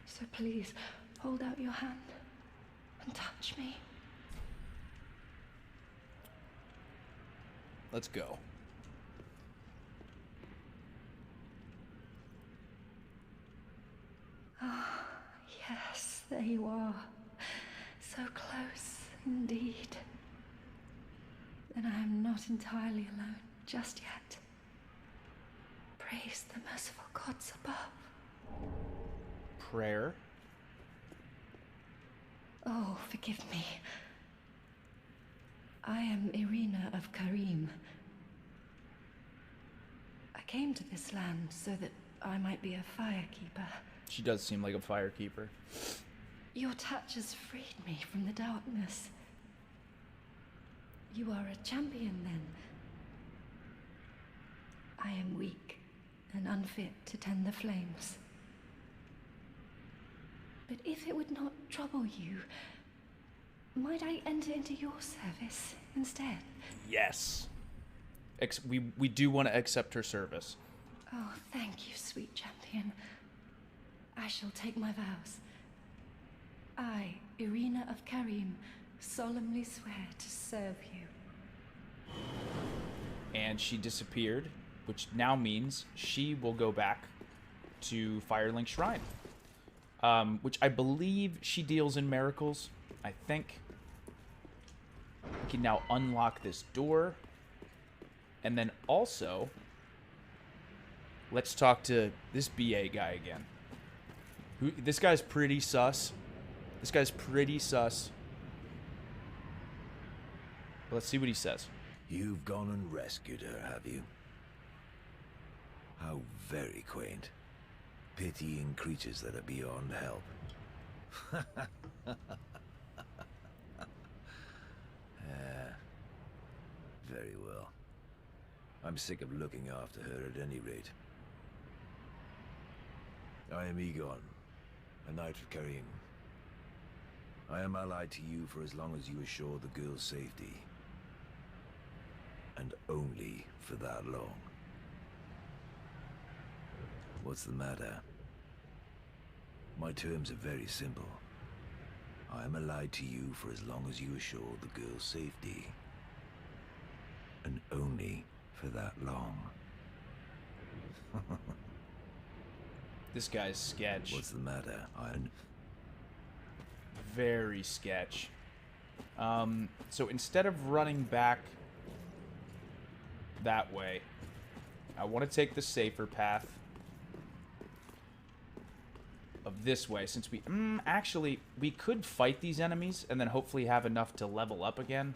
[SPEAKER 8] So please, hold out your hand and touch me.
[SPEAKER 2] Let's go.
[SPEAKER 8] Ah, yes, there you are. So close, indeed. Then I am not entirely alone just yet. Praise the merciful gods above.
[SPEAKER 2] Prayer.
[SPEAKER 8] Oh, forgive me. I am Irina of Karim. I came to this land so that I might be a firekeeper.
[SPEAKER 2] She does seem like a firekeeper.
[SPEAKER 8] Your touch has freed me from the darkness. You are a champion, then. I am weak and unfit to tend the flames. But if it would not trouble you, might I enter into your service instead?
[SPEAKER 2] Yes. We do want to accept her service.
[SPEAKER 8] Oh, thank you, sweet champion. I shall take my vows. I, Irina of Karim, solemnly swear to serve you.
[SPEAKER 2] And she disappeared, which now means she will go back to Firelink Shrine. Which I believe she deals in miracles, I think. We can now unlock this door. And then also, let's talk to this BA guy again. This guy's pretty sus. This guy's pretty sus. Let's see what he says.
[SPEAKER 5] You've gone and rescued her, have you? How very quaint. Pitying creatures that are beyond help. Very well. I'm sick of looking after her at any rate. I am Egon, a knight of Karim. I am allied to you for as long as you assure the girl's safety. And only for that long. What's the matter? My terms are very simple. I am allied to you for as long as you assure the girl's safety. And only for that long.
[SPEAKER 2] This guy's sketch.
[SPEAKER 5] What's the matter?
[SPEAKER 2] Very sketch. So instead of running back that way, I want to take the safer path of this way, since we actually we could fight these enemies and then hopefully have enough to level up again.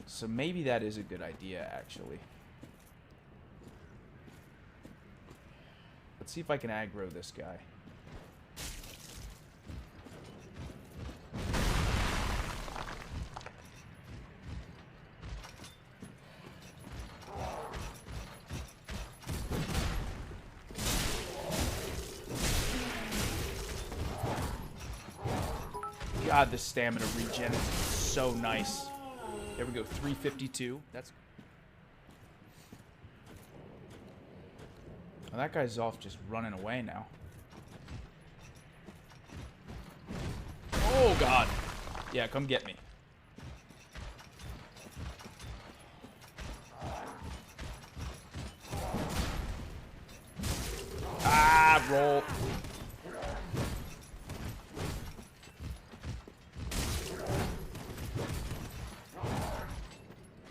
[SPEAKER 2] So maybe that is a good idea, actually. Let's see if I can aggro this guy. God, the stamina regen is so nice. There we go, 352. That's... Well, that guy's off just running away now. Oh, God. Yeah, come get me. roll.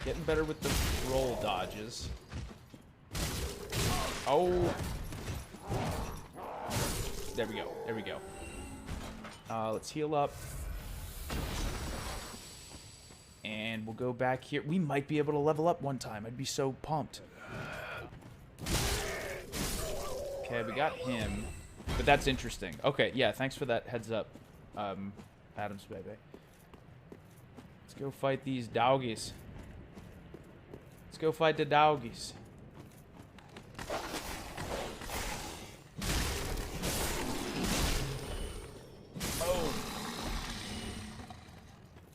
[SPEAKER 2] Getting better with the roll dodges. Oh. There we go. There we go. Let's heal up. And we'll go back here. We might be able to level up one time. I'd be so pumped. Okay, we got him. But that's interesting. Okay, yeah, thanks for that heads up, Adams baby. Let's go fight these doggies. Let's go fight the doggies. Oh.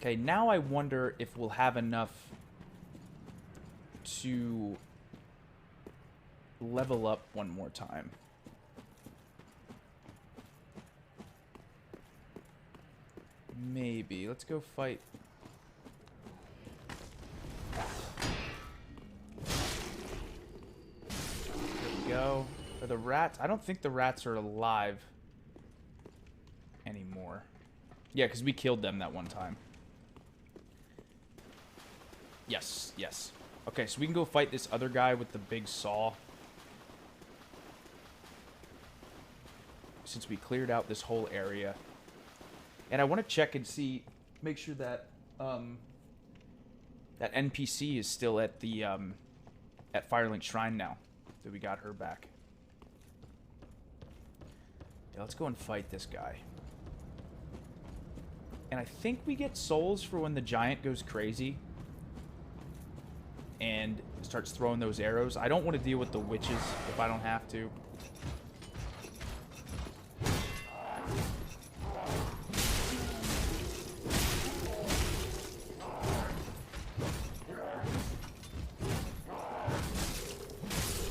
[SPEAKER 2] Okay, now I wonder if we'll have enough to level up one more time. Maybe. Let's go fight. There we go. Are the rats? I don't think the rats are alive anymore. Yeah, because we killed them that one time. Yes, yes. Okay, so we can go fight this other guy with the big saw. Since we cleared out this whole area. And I want to check and see, make sure that that NPC is still at the at Firelink Shrine now. That we got her back. Yeah, let's go and fight this guy. And I think we get souls for when the giant goes crazy and starts throwing those arrows. I don't want to deal with the witches if I don't have to.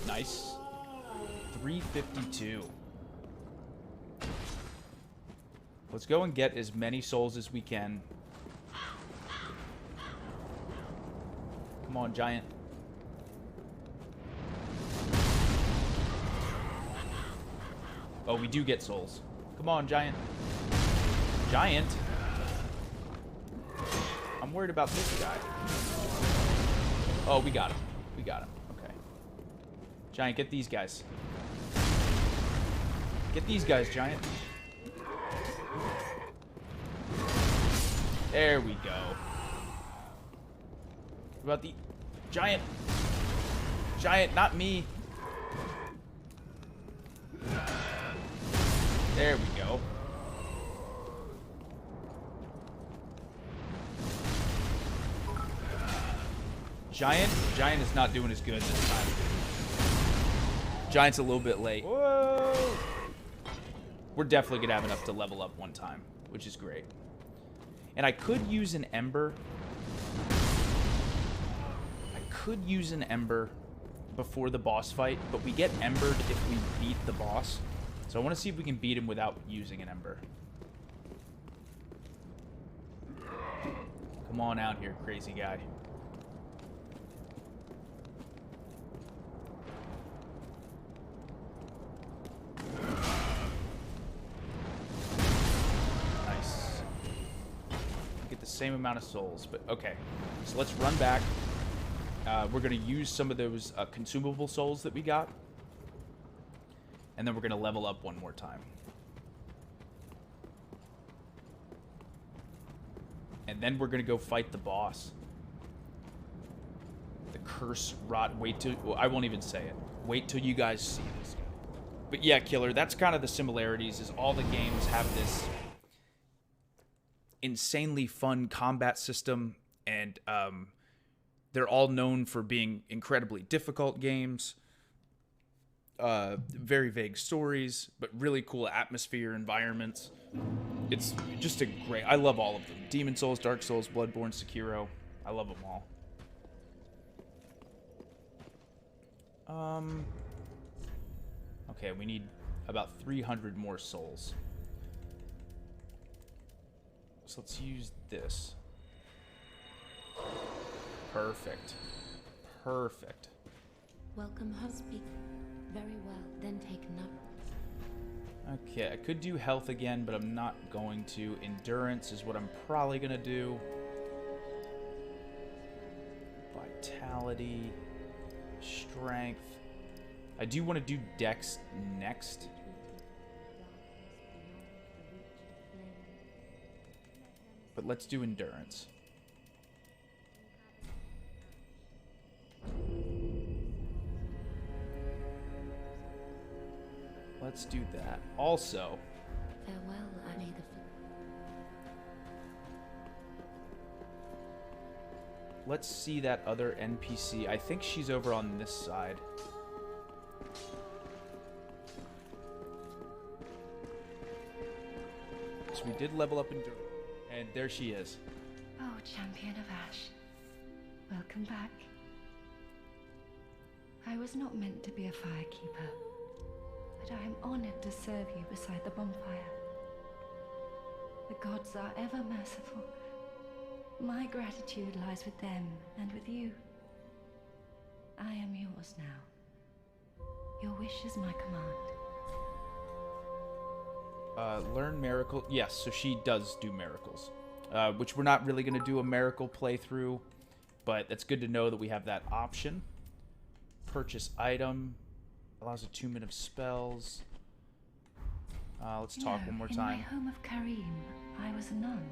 [SPEAKER 2] Nice. 352. Let's go and get as many souls as we can. Come on, giant. Oh, we do get souls. Come on, giant. Giant? I'm worried about this guy. Oh, we got him. We got him. Okay. Giant, get these guys. Get these guys, giant. There we go. What about the giant? Giant, not me. There we go. Giant? Giant is not doing as good this time. Giant's a little bit late. Whoa! We're definitely going to have enough to level up one time, which is great. And I could use an ember. I could use an ember before the boss fight, but we get embered if we beat the boss. So I want to see if we can beat him without using an ember. Come on out here, crazy guy. Same amount of souls, but okay. So let's run back. We're going to use some of those consumable souls that we got. And then we're going to level up one more time. And then we're going to go fight the boss. The curse rot. Wait till... Well, I won't even say it. Wait till you guys see this. But yeah, Killer, that's kind of the similarities, is all the games have this insanely fun combat system, and they're all known for being incredibly difficult games, very vague stories, but really cool atmosphere, environments. It's just a great... I love all of them. Demon Souls, Dark Souls, Bloodborne, Sekiro. I love them all. Okay, we need about 300 more souls. So let's use this. Perfect. Perfect.
[SPEAKER 8] Welcome, husband. Very well, then take none.
[SPEAKER 2] Okay, I could do health again, but I'm not going to. Endurance is what I'm probably going to do. Vitality. Strength. I do want to do Dex next. But let's do Endurance. Let's do that. Also,
[SPEAKER 8] Farewell, Annie the
[SPEAKER 2] let's see that other NPC. I think she's over on this side. So we did level up Endurance. And there she is.
[SPEAKER 8] Oh, Champion of Ash. Welcome back. I was not meant to be a firekeeper, but I am honored to serve you beside the bonfire. The gods are ever merciful. My gratitude lies with them and with you. I am yours now. Your wish is my command.
[SPEAKER 2] Learn miracle. Yes, so she does do miracles, which we're not really going to do a miracle playthrough, but it's good to know that we have that option. Purchase item. Allows attunement of spells. Let's talk one more time.
[SPEAKER 8] In my home of Karim, I was a nun.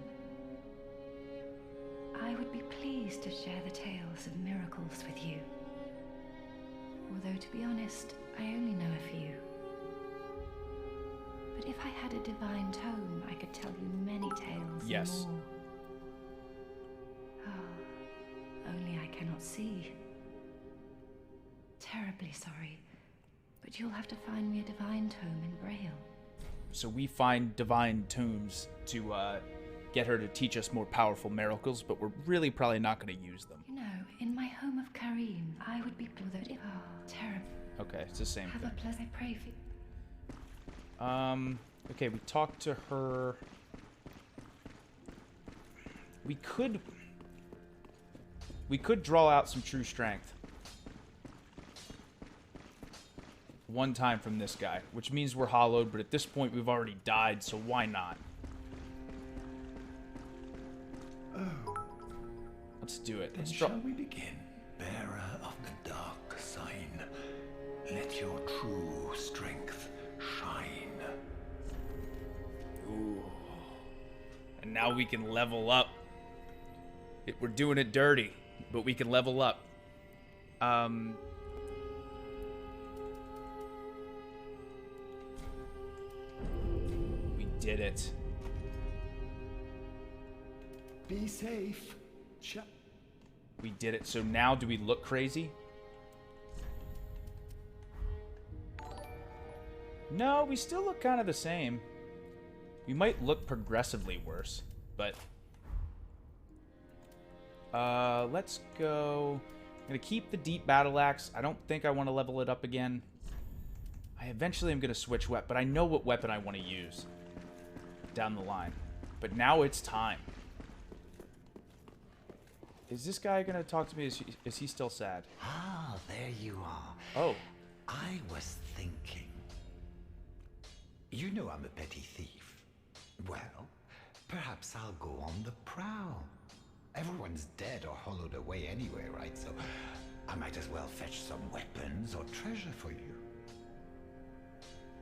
[SPEAKER 8] I would be pleased to share the tales of miracles with you. Although, to be honest, I only know a few. But if I had a divine tome, I could tell you many tales
[SPEAKER 2] yes.
[SPEAKER 8] and more. Oh, only I cannot see. Terribly sorry, but you'll have to find me a divine tome in Braille.
[SPEAKER 2] So we find divine tomes to get her to teach us more powerful miracles, but we're really probably not going to use them.
[SPEAKER 8] You know, in my home of Karim, I would be that if terrible.
[SPEAKER 2] Okay, it's the same
[SPEAKER 8] Have
[SPEAKER 2] thing.
[SPEAKER 8] a pleasant pray for you.
[SPEAKER 2] Okay, we talked to her. We could draw out some true strength. One time from this guy, which means we're hollowed, but at this point we've already died, so why not?
[SPEAKER 5] Oh.
[SPEAKER 2] Let's do it.
[SPEAKER 5] Then
[SPEAKER 2] Let's
[SPEAKER 5] shall we begin? Bearer of the dark sign, let your true strength shine.
[SPEAKER 2] Ooh. And now we can level up. We're doing it dirty, but we can level up. We did it.
[SPEAKER 3] Be safe.
[SPEAKER 2] We did it. So now do we look crazy? No, we still look kind of the same. We might look progressively worse, but let's go. I'm gonna keep the deep battle axe. I don't think I want to level it up again. I eventually am gonna switch weapon, but I know what weapon I want to use down the line. But now it's time. Is this guy gonna talk to me? Is he still sad?
[SPEAKER 3] Ah, there you are.
[SPEAKER 2] Oh.
[SPEAKER 3] I was thinking. You know I'm a petty thief. Well, perhaps I'll go on the prowl. Everyone's dead or hollowed away anyway, right? So I might as well fetch some weapons or treasure for you.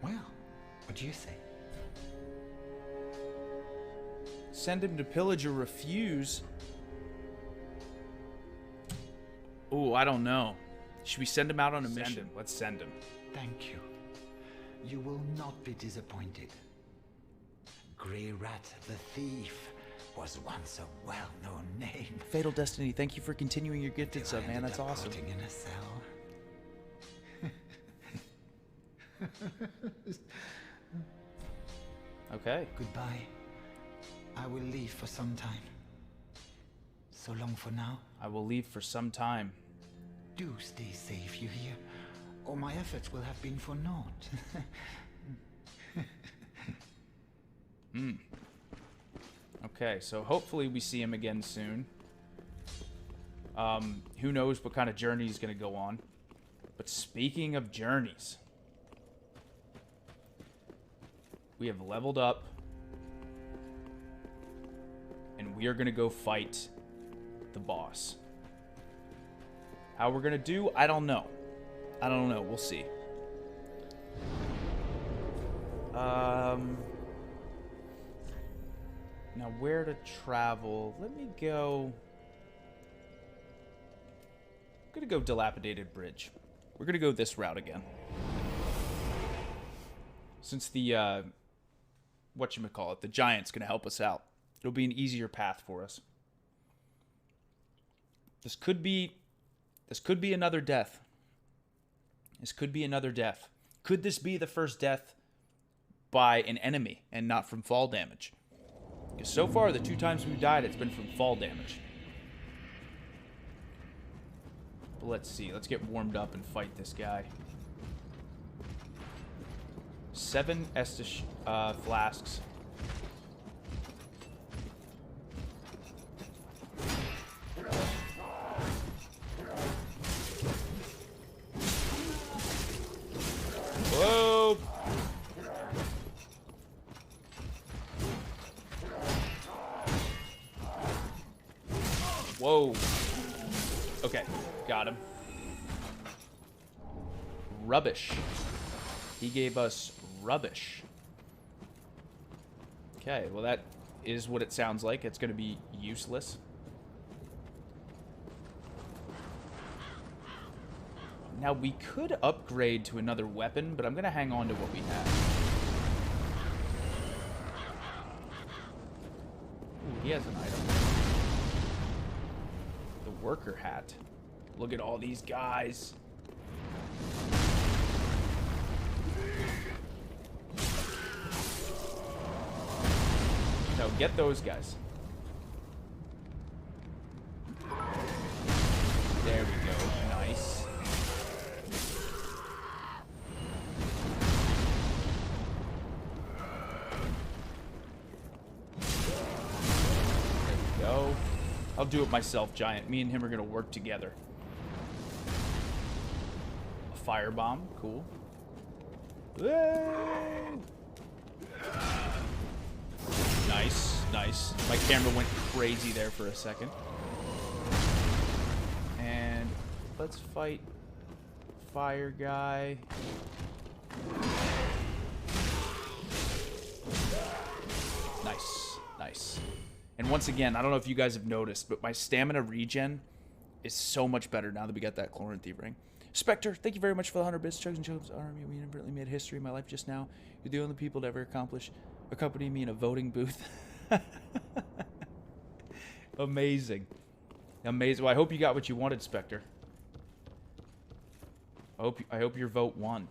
[SPEAKER 3] Well, what do you say?
[SPEAKER 2] Send him to pillage or refuse. Oh, I don't know. Should we send him out on a mission? Let's send him.
[SPEAKER 3] Thank you. You will not be disappointed. Grey Rat the Thief was once a well-known name.
[SPEAKER 2] Fatal Destiny, thank you for continuing your gifted
[SPEAKER 3] Till I
[SPEAKER 2] sub, man.
[SPEAKER 3] ended
[SPEAKER 2] That's
[SPEAKER 3] up
[SPEAKER 2] awesome.
[SPEAKER 3] rotting in a cell.
[SPEAKER 2] Okay.
[SPEAKER 3] Goodbye. I will leave for some time. So long for now.
[SPEAKER 2] I will leave for some time.
[SPEAKER 3] Do stay safe, you hear? Or my efforts will have been for naught.
[SPEAKER 2] Okay, so hopefully we see him again soon. Who knows what kind of journey he's going to go on. But speaking of journeys, We have leveled up. And we are going to go fight the boss. How we're going to do, I don't know. I don't know. We'll see. Now, where to travel? Let me go... I'm going to go Dilapidated Bridge. We're going to go this route again. Since the, whatchamacallit, the giant's going to help us out. It'll be an easier path for us. This could be another death. This could be another death. Could this be the first death by an enemy and not from fall damage? Because so far, the 2 times we've died, it's been from fall damage. But let's see. Let's get warmed up and fight this guy. 7 Estus flasks. Whoa! Whoa. Okay, got him. Rubbish. He gave us rubbish. Okay, well that is what it sounds like. It's going to be useless. Now, we could upgrade to another weapon, but I'm going to hang on to what we have. Ooh, he has an item. The worker hat. Look at all these guys. No, get those guys. There we go. Nice. Go. I'll do it myself, Giant. Me and him are going to work together. A firebomb. Cool. Whoa! Nice. Nice. My camera went crazy there for a second. And let's fight fire guy. Nice. Nice. And once again, I don't know if you guys have noticed, but my stamina regen is so much better now that we got that Chlorine Thief ring. Spectre, thank you very much for the 100 bits. Chugs and Chugs Army, we inadvertently made history in my life just now. You're the only people to ever accompany me in a voting booth. Amazing. Amazing. Well, I hope you got what you wanted, Spectre. I hope your vote won.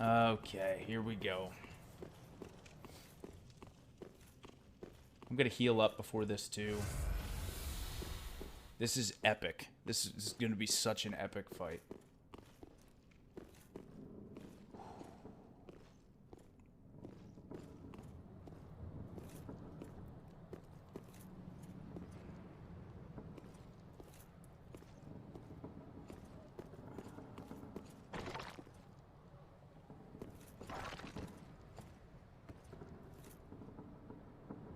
[SPEAKER 2] Okay, here we go. I'm gonna heal up before this too. This is epic. This is gonna be such an epic fight.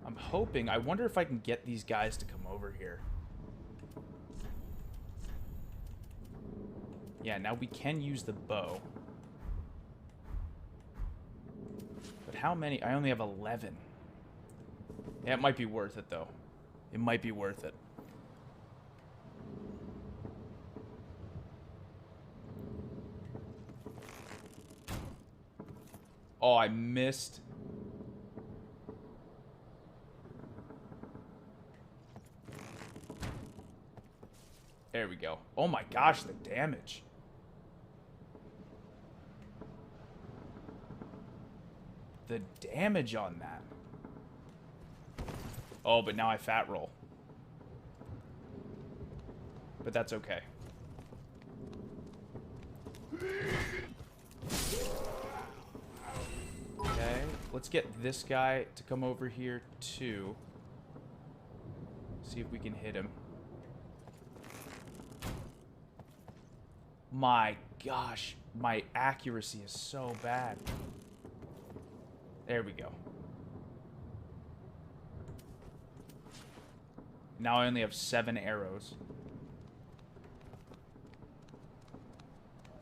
[SPEAKER 2] I'm hoping, I wonder if I can get these guys to come over here. Yeah, now we can use the bow. But how many? I only have 11. Yeah, it might be worth it, though. It might be worth it. Oh, I missed. There we go. Oh my gosh, the damage. The damage on that. Oh, but now I fat roll. But that's okay. Okay, let's get this guy to come over here too. See if we can hit him. My gosh, my accuracy is so bad. There we go. Now I only have 7 arrows.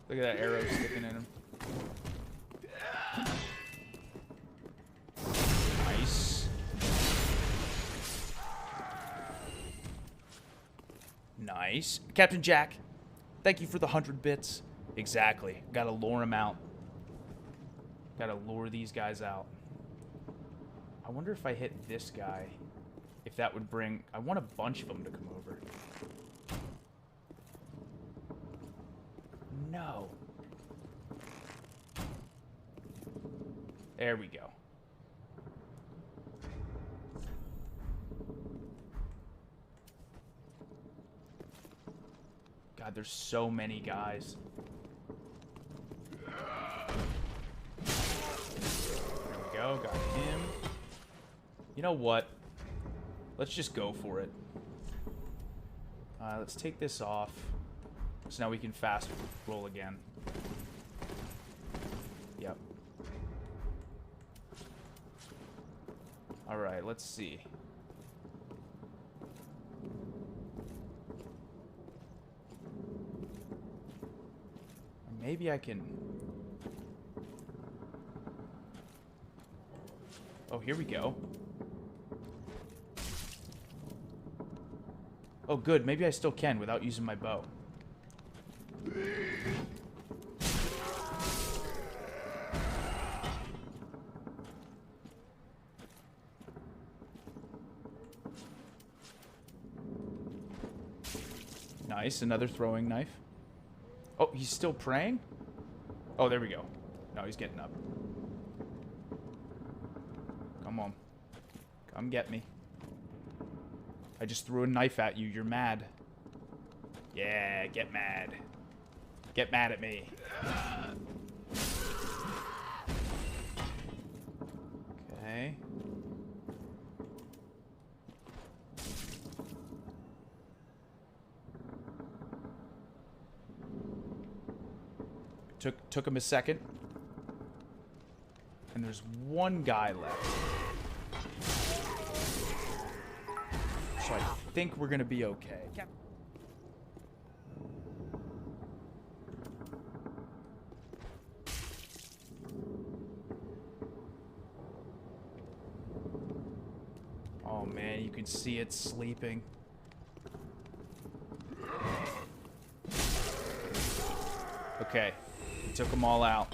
[SPEAKER 2] Look at that arrow sticking in him. Nice. Nice. Captain Jack, thank you for the 100 bits. Exactly. Gotta lure him out. Gotta lure these guys out. I wonder if I hit this guy, if that would bring... I want a bunch of them to come over. No. There we go. God, there's so many guys. There we go, got him. You know what? Let's just go for it. Let's take this off. So now we can fast roll again. Yep. Alright, let's see. Maybe I can... Oh, here we go. Oh, good. Maybe I still can without using my bow. Nice. Another throwing knife. Oh, he's still praying? Oh, there we go. No, he's getting up. Come on. Come get me. I just threw a knife at you. You're mad. Yeah, get mad. Get mad at me. Okay. Took him a second. And there's one guy left. So I think we're gonna be okay. Oh man, you can see it sleeping. Okay, we took them all out.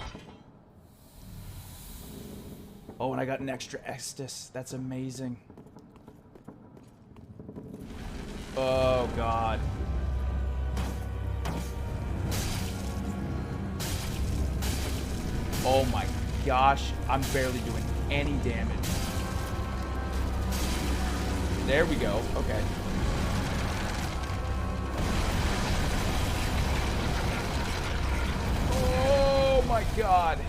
[SPEAKER 2] Oh, and I got an extra Estus. That's amazing. Oh, God. Oh, my gosh. I'm barely doing any damage. There we go. Okay. Oh, my God.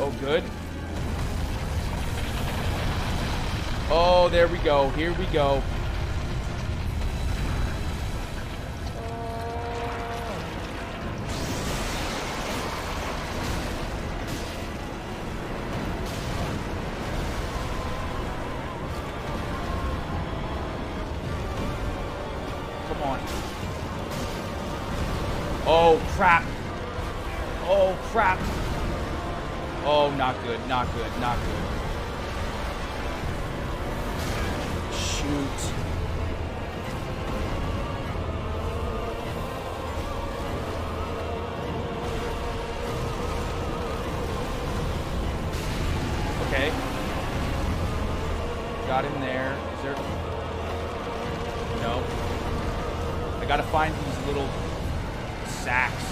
[SPEAKER 2] Oh, good. Oh, there we go. Here we go. Come on. Oh, crap. Oh, crap. Oh, not good, not good, not good. Shoot. Okay. Got him there. Is there... No. I gotta find these little sacks.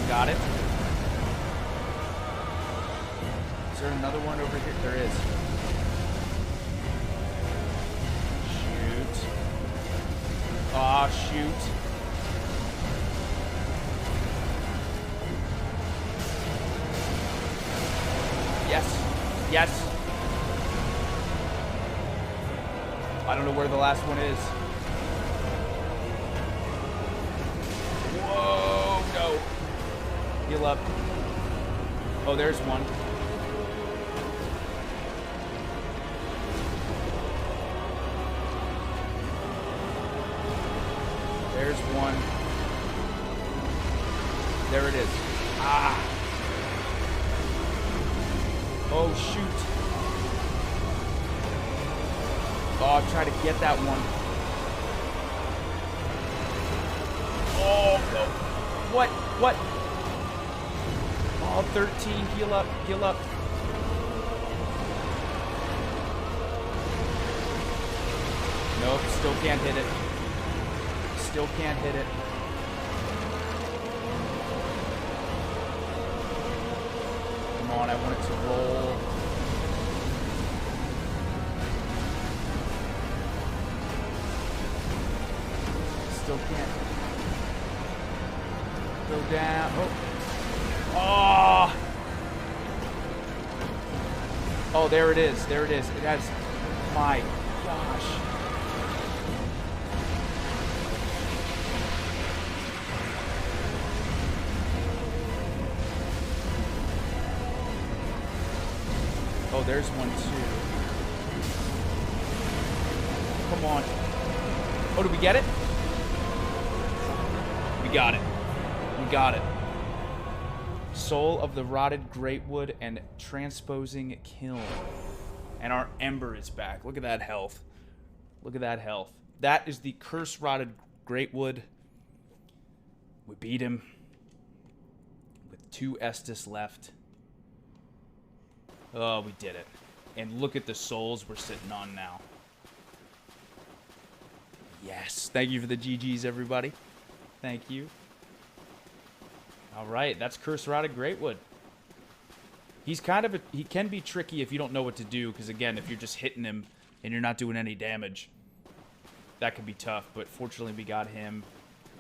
[SPEAKER 2] Got it. Is there another one over here? There is. Shoot. Aw, shoot. I don't know where the last one is. Whoa, no. Heal up. Oh, there's one. There's one. There it is. Ah. Oh, shoot. Oh, I'm trying to get that one. Oh, no. What? What? Oh, 13. Heal up. Heal up. Nope. Still can't hit it. Still can't hit it. Come on, I want it to roll. Still can't. Go down. Oh. Oh. Oh, there it is. There it is. It has. My gosh. Oh, there's one too. Come on. Oh, did we get it? We got it. We got it. Soul of the Rotted Greatwood and Transposing Kiln. And our Ember is back. Look at that health. Look at that health. That is the Curse Rotted Greatwood. We beat him. With 2 Estus left. Oh, we did it. And look at the souls we're sitting on now. Yes. Thank you for the GGs, everybody. Thank you. All right, that's Curse Rotted Greatwood. He's kind of he can be tricky if you don't know what to do, because again, if you're just hitting him and you're not doing any damage, that could be tough. But fortunately, we got him.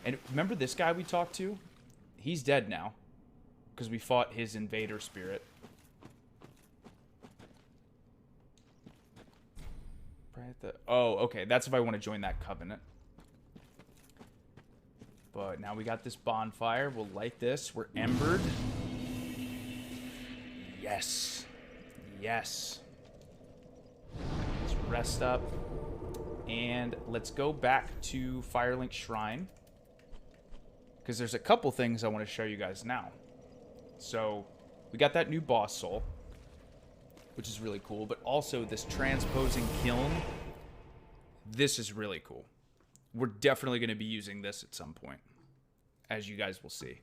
[SPEAKER 2] And remember this guy we talked to? He's dead now, because we fought his invader spirit. Oh, okay. That's if I want to join that covenant. But now we got this bonfire. We'll light this. We're embered. Yes. Yes. Let's rest up. And let's go back to Firelink Shrine. Because there's a couple things I want to show you guys now. So, we got that new boss soul, which is really cool. But also this Transposing Kiln. This is really cool. We're definitely going to be using this at some point, as you guys will see.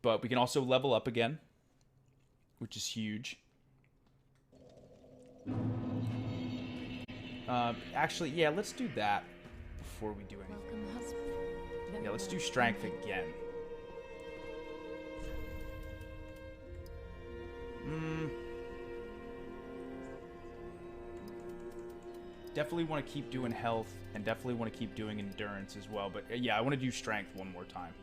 [SPEAKER 2] But we can also level up again, which is huge. Actually, yeah, let's do that before we do anything. Yeah, let's do strength again. Definitely want to keep doing health, and definitely want to keep doing endurance as well. But yeah, I want to do strength one more time.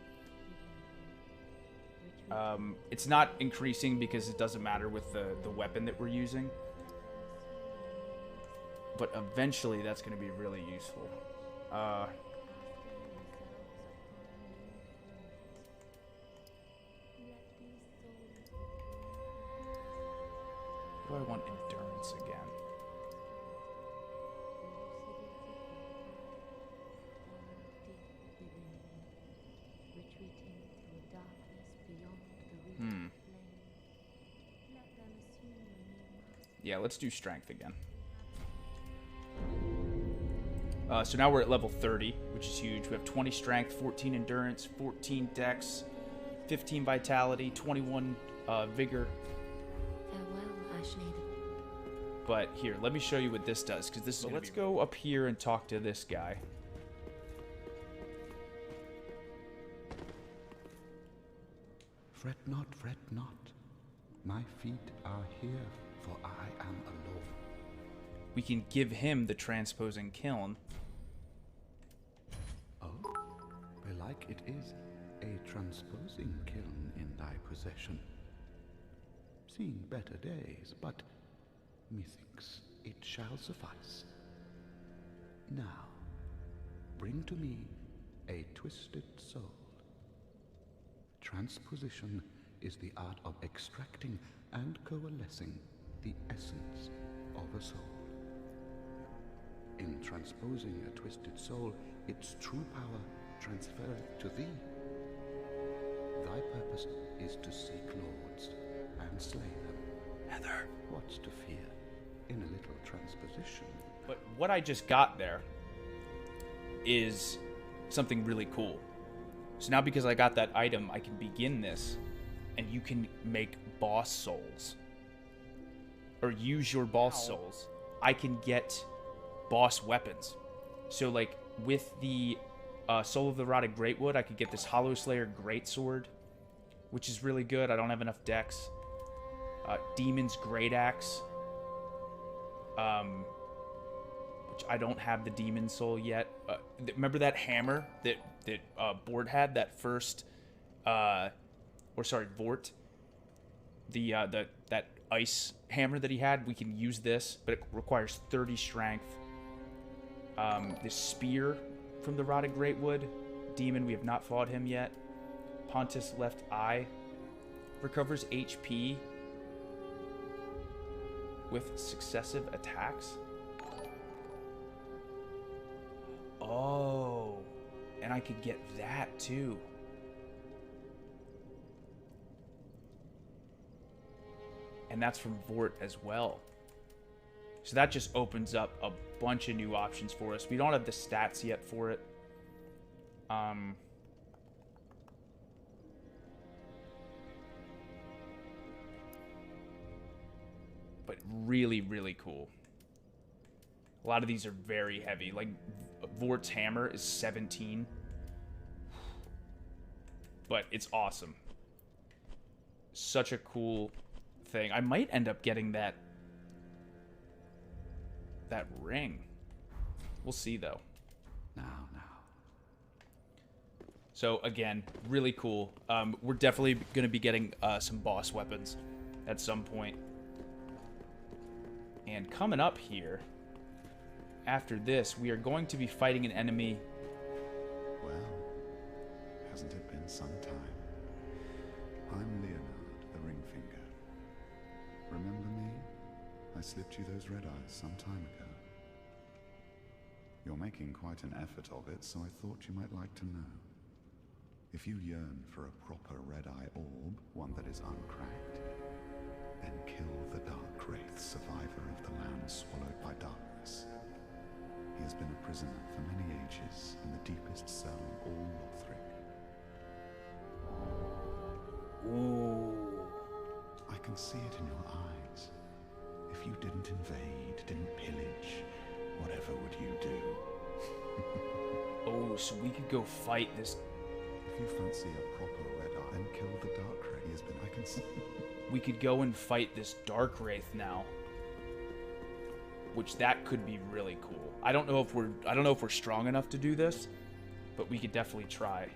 [SPEAKER 2] It's not increasing because it doesn't matter with the weapon that we're using. But eventually that's going to be really useful. Do I want endurance again? Yeah, let's do strength again. So now we're at level 30, which is huge. We have 20 strength, 14 endurance, 14 dex, 15 vitality, 21 vigor.
[SPEAKER 8] Farewell, Ashley.
[SPEAKER 2] But here, let me show you what this does, because this is. So let's go up here and talk to this guy.
[SPEAKER 3] Fret not, fret not. My feet are here, for I am alone.
[SPEAKER 2] We can give him the Transposing Kiln.
[SPEAKER 3] Oh, belike it is a transposing kiln in thy possession. Seen better days, but methinks
[SPEAKER 9] it shall suffice. Now, bring to me a twisted soul. Transposition is the art of extracting and coalescing the essence of a soul. In transposing a twisted soul, its true power transferreth to thee. Thy purpose is to seek lords and slay them.
[SPEAKER 2] Heather.
[SPEAKER 9] What's to fear in a little transposition?
[SPEAKER 2] But what I just got there is something really cool. So now because I got that item, I can begin this, and you can make boss souls. Or use your boss souls. I can get boss weapons. So like with the Soul of the Rotted Greatwood, I could get this Hollow Slayer Greatsword, which is really good. I don't have enough dex. Demon's Great Axe. Which I don't have the Demon Soul yet. Remember that hammer that Bord had? That first... Vort. That ice hammer that he had. We can use this, but it requires 30 strength. This spear from the Rotted Greatwood. Demon, we have not fought him yet. Pontus Left Eye. Recovers HP with successive attacks. Oh, and I could get that too. And that's from Vort as well. So that just opens up a bunch of new options for us. We don't have the stats yet for it. But really, really cool. A lot of these are very heavy. Like, Vort's hammer is 17. But it's awesome. Such a cool thing. I might end up getting that ring. We'll see, though.
[SPEAKER 9] Now.
[SPEAKER 2] So, again, really cool. We're definitely going to be getting some boss weapons at some point. And coming up here, after this, we are going to be fighting an enemy.
[SPEAKER 10] Well, hasn't it been some time? I'm Leonard, the Ringfinger. Remember me? I slipped you those red eyes some time ago. You're making quite an effort of it, so I thought you might like to know. If you yearn for a proper red-eye orb, one that is uncracked, then kill the Dark Wraith, survivor of the land swallowed by darkness. He has been a prisoner for many ages in the deepest cell in all Lothric.
[SPEAKER 2] Ooh.
[SPEAKER 10] I can see it in your eyes. If you didn't invade, didn't pillage, whatever would you do?
[SPEAKER 2] Oh, so we could go fight this.
[SPEAKER 10] If you fancy a proper red eye, then kill the Dark Wraith. He has been, I can see.
[SPEAKER 2] We could go and fight this Dark Wraith now. Which that could be really cool. I don't know if we're strong enough to do this, but we could definitely try.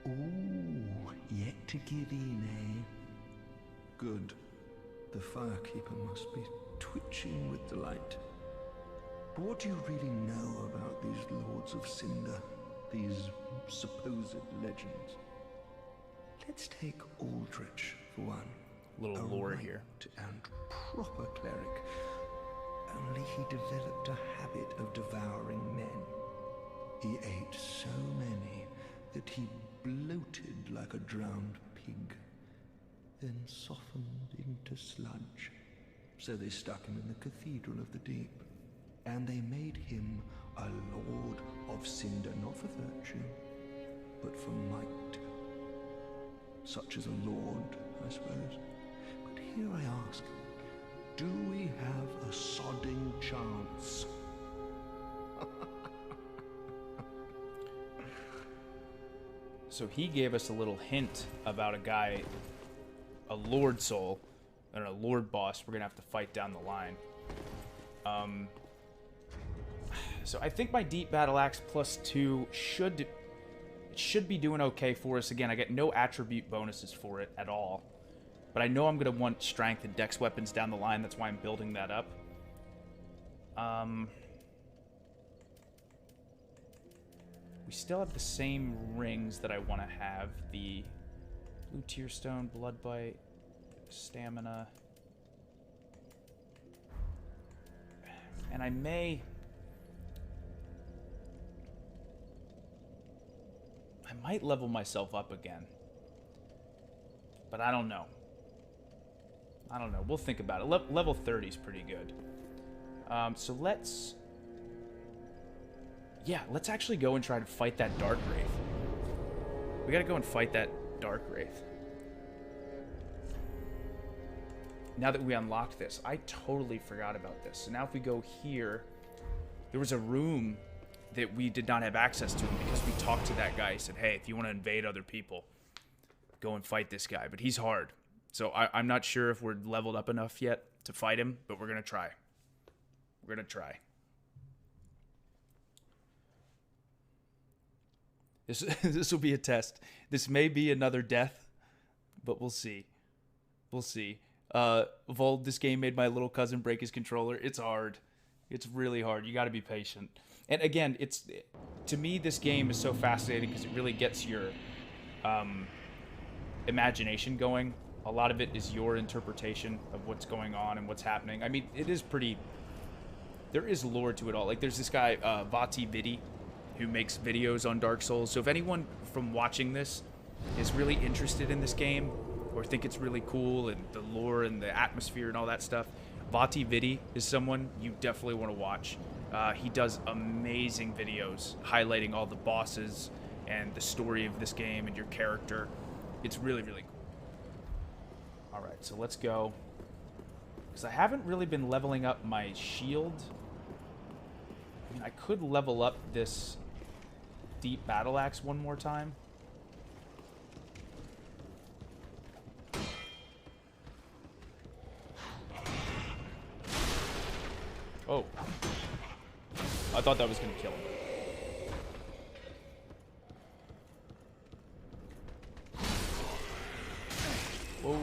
[SPEAKER 4] Ooh, yet to give in, eh? Good. The Firekeeper must be twitching with delight. But what do you really know about these Lords of Cinder? These supposed legends? Let's take Aldrich for one.
[SPEAKER 2] Little lore here.
[SPEAKER 4] And proper cleric. Only he developed a habit of devouring men. He ate so many that he bloated like a drowned pig, then softened into sludge. So they stuck him in the Cathedral of the Deep, and they made him a Lord of Cinder, not for virtue, but for might. Such as a lord, I suppose. But here I ask, do we have a sodding chance?
[SPEAKER 2] So he gave us a little hint about a guy, a Lord Soul, and a Lord Boss we're going to have to fight down the line. So I think my Deep Battle Axe +2 should be doing okay for us. Again, I get no attribute bonuses for it at all. But I know I'm going to want strength and dex weapons down the line. That's why I'm building that up. We still have the same rings that I want to have. The blue tear stone, blood bite, stamina. And I might level myself up again. But I don't know. We'll think about it. Level 30 is pretty good. So let's actually go and try to fight that Dark Wraith. We gotta go and fight that Dark Wraith. Now that we unlocked this, I totally forgot about this. So now if we go here, there was a room that we did not have access to because we talked to that guy. He said, hey, if you want to invade other people, go and fight this guy. But he's hard. So I'm not sure if we're leveled up enough yet to fight him, but we're going to try. We're going to try. This will be a test. This may be another death, but we'll see. We'll see. Vold, this game made my little cousin break his controller. It's hard. It's really hard. You got to be patient. And again, to me, this game is so fascinating because it really gets your imagination going. A lot of it is your interpretation of what's going on and what's happening. I mean, it is pretty... There is lore to it all. Like, there's this guy, Vati Vidi, who makes videos on Dark Souls. So if anyone from watching this is really interested in this game or think it's really cool and the lore and the atmosphere and all that stuff, Vati Vidi is someone you definitely want to watch. He does amazing videos highlighting all the bosses and the story of this game and your character. It's really, really cool. All right, so let's go. Because I haven't really been leveling up my shield. I mean, I could level up this deep battle axe one more time. Oh. I thought that was going to kill him. Whoa.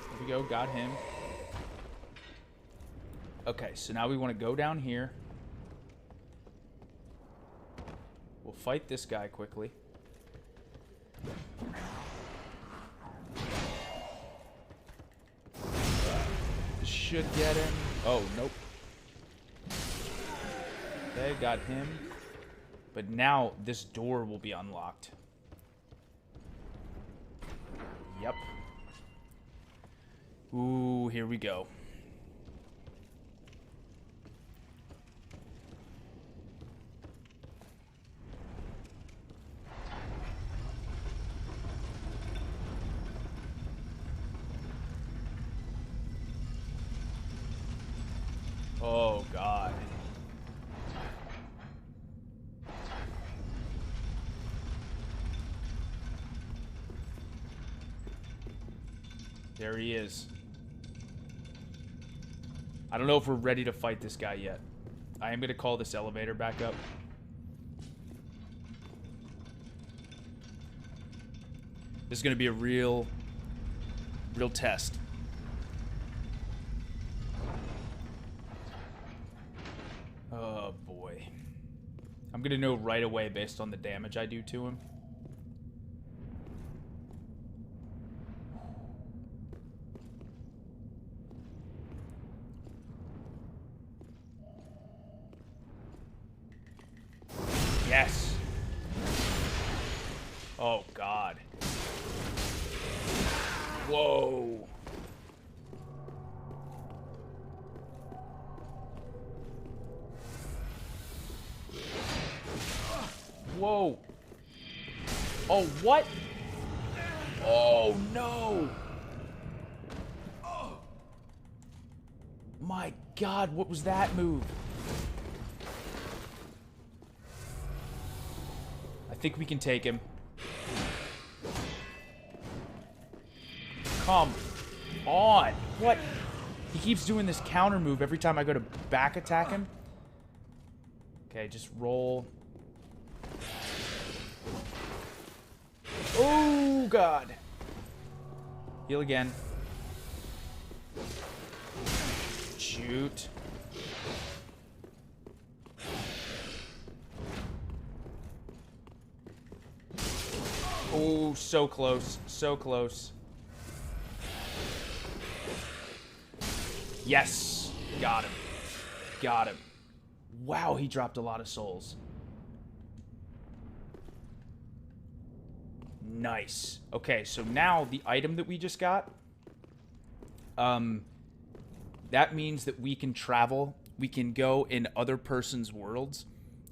[SPEAKER 2] There we go, got him. Okay, so now we want to go down here. We'll fight this guy quickly. This should get him. Oh, nope. Okay, got him. But now this door will be unlocked. Yep. Ooh, here we go. Oh, God. There he is. I don't know if we're ready to fight this guy yet. I am going to call this elevator back up. This is going to be a real test. Oh, boy. I'm going to know right away based on the damage I do to him. Yes. Oh, God. Whoa. Whoa. Oh, what? Oh, no. My God, what was that move? I think we can take him. Come on. What? He keeps doing this counter move every time I go to back attack him. Okay, just roll. Oh, God. Heal again. Shoot. Oh, so close. So close. Yes. Got him. Got him. Wow, he dropped a lot of souls. Nice. Okay, so now the item that we just got, that means that we can travel. We can go in other person's worlds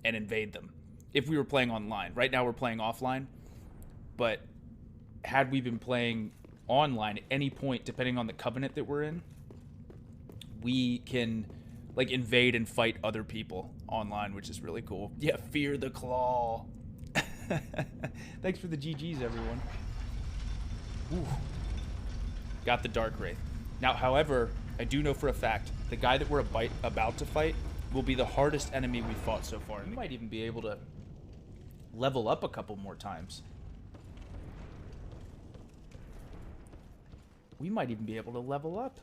[SPEAKER 2] and invade them. If we were playing online. Right now we're playing offline. But had we been playing online at any point, depending on the covenant that we're in, we can, like, invade and fight other people online, which is really cool. Yeah, fear the claw. Thanks for the GGs, everyone. Ooh. Got the Dark Wraith. Now, however, I do know for a fact, the guy that we're about to fight will be the hardest enemy we've fought so far. We might even be able to level up a couple more times. We might even be able to level up.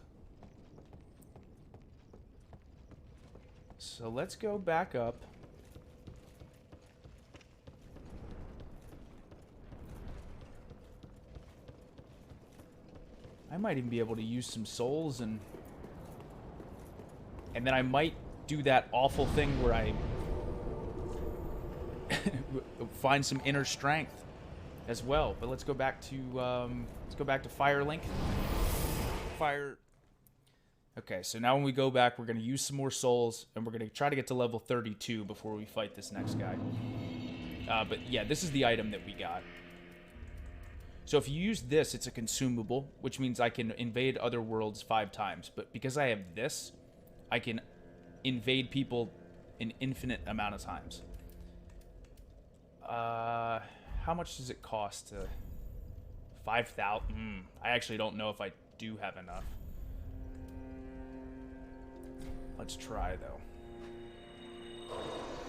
[SPEAKER 2] So let's go back up. I might even be able to use some souls and then I might do that awful thing where I find some inner strength as well. But let's go back to Firelink. Okay, so now when we go back, we're going to use some more souls, and we're going to try to get to level 32 before we fight this next guy. But yeah, this is the item that we got. So if you use this, it's a consumable, which means I can invade other worlds 5 times. But because I have this, I can invade people an infinite amount of times. How much does it cost to... 5,000? I actually don't know if I do have enough. Let's try, though.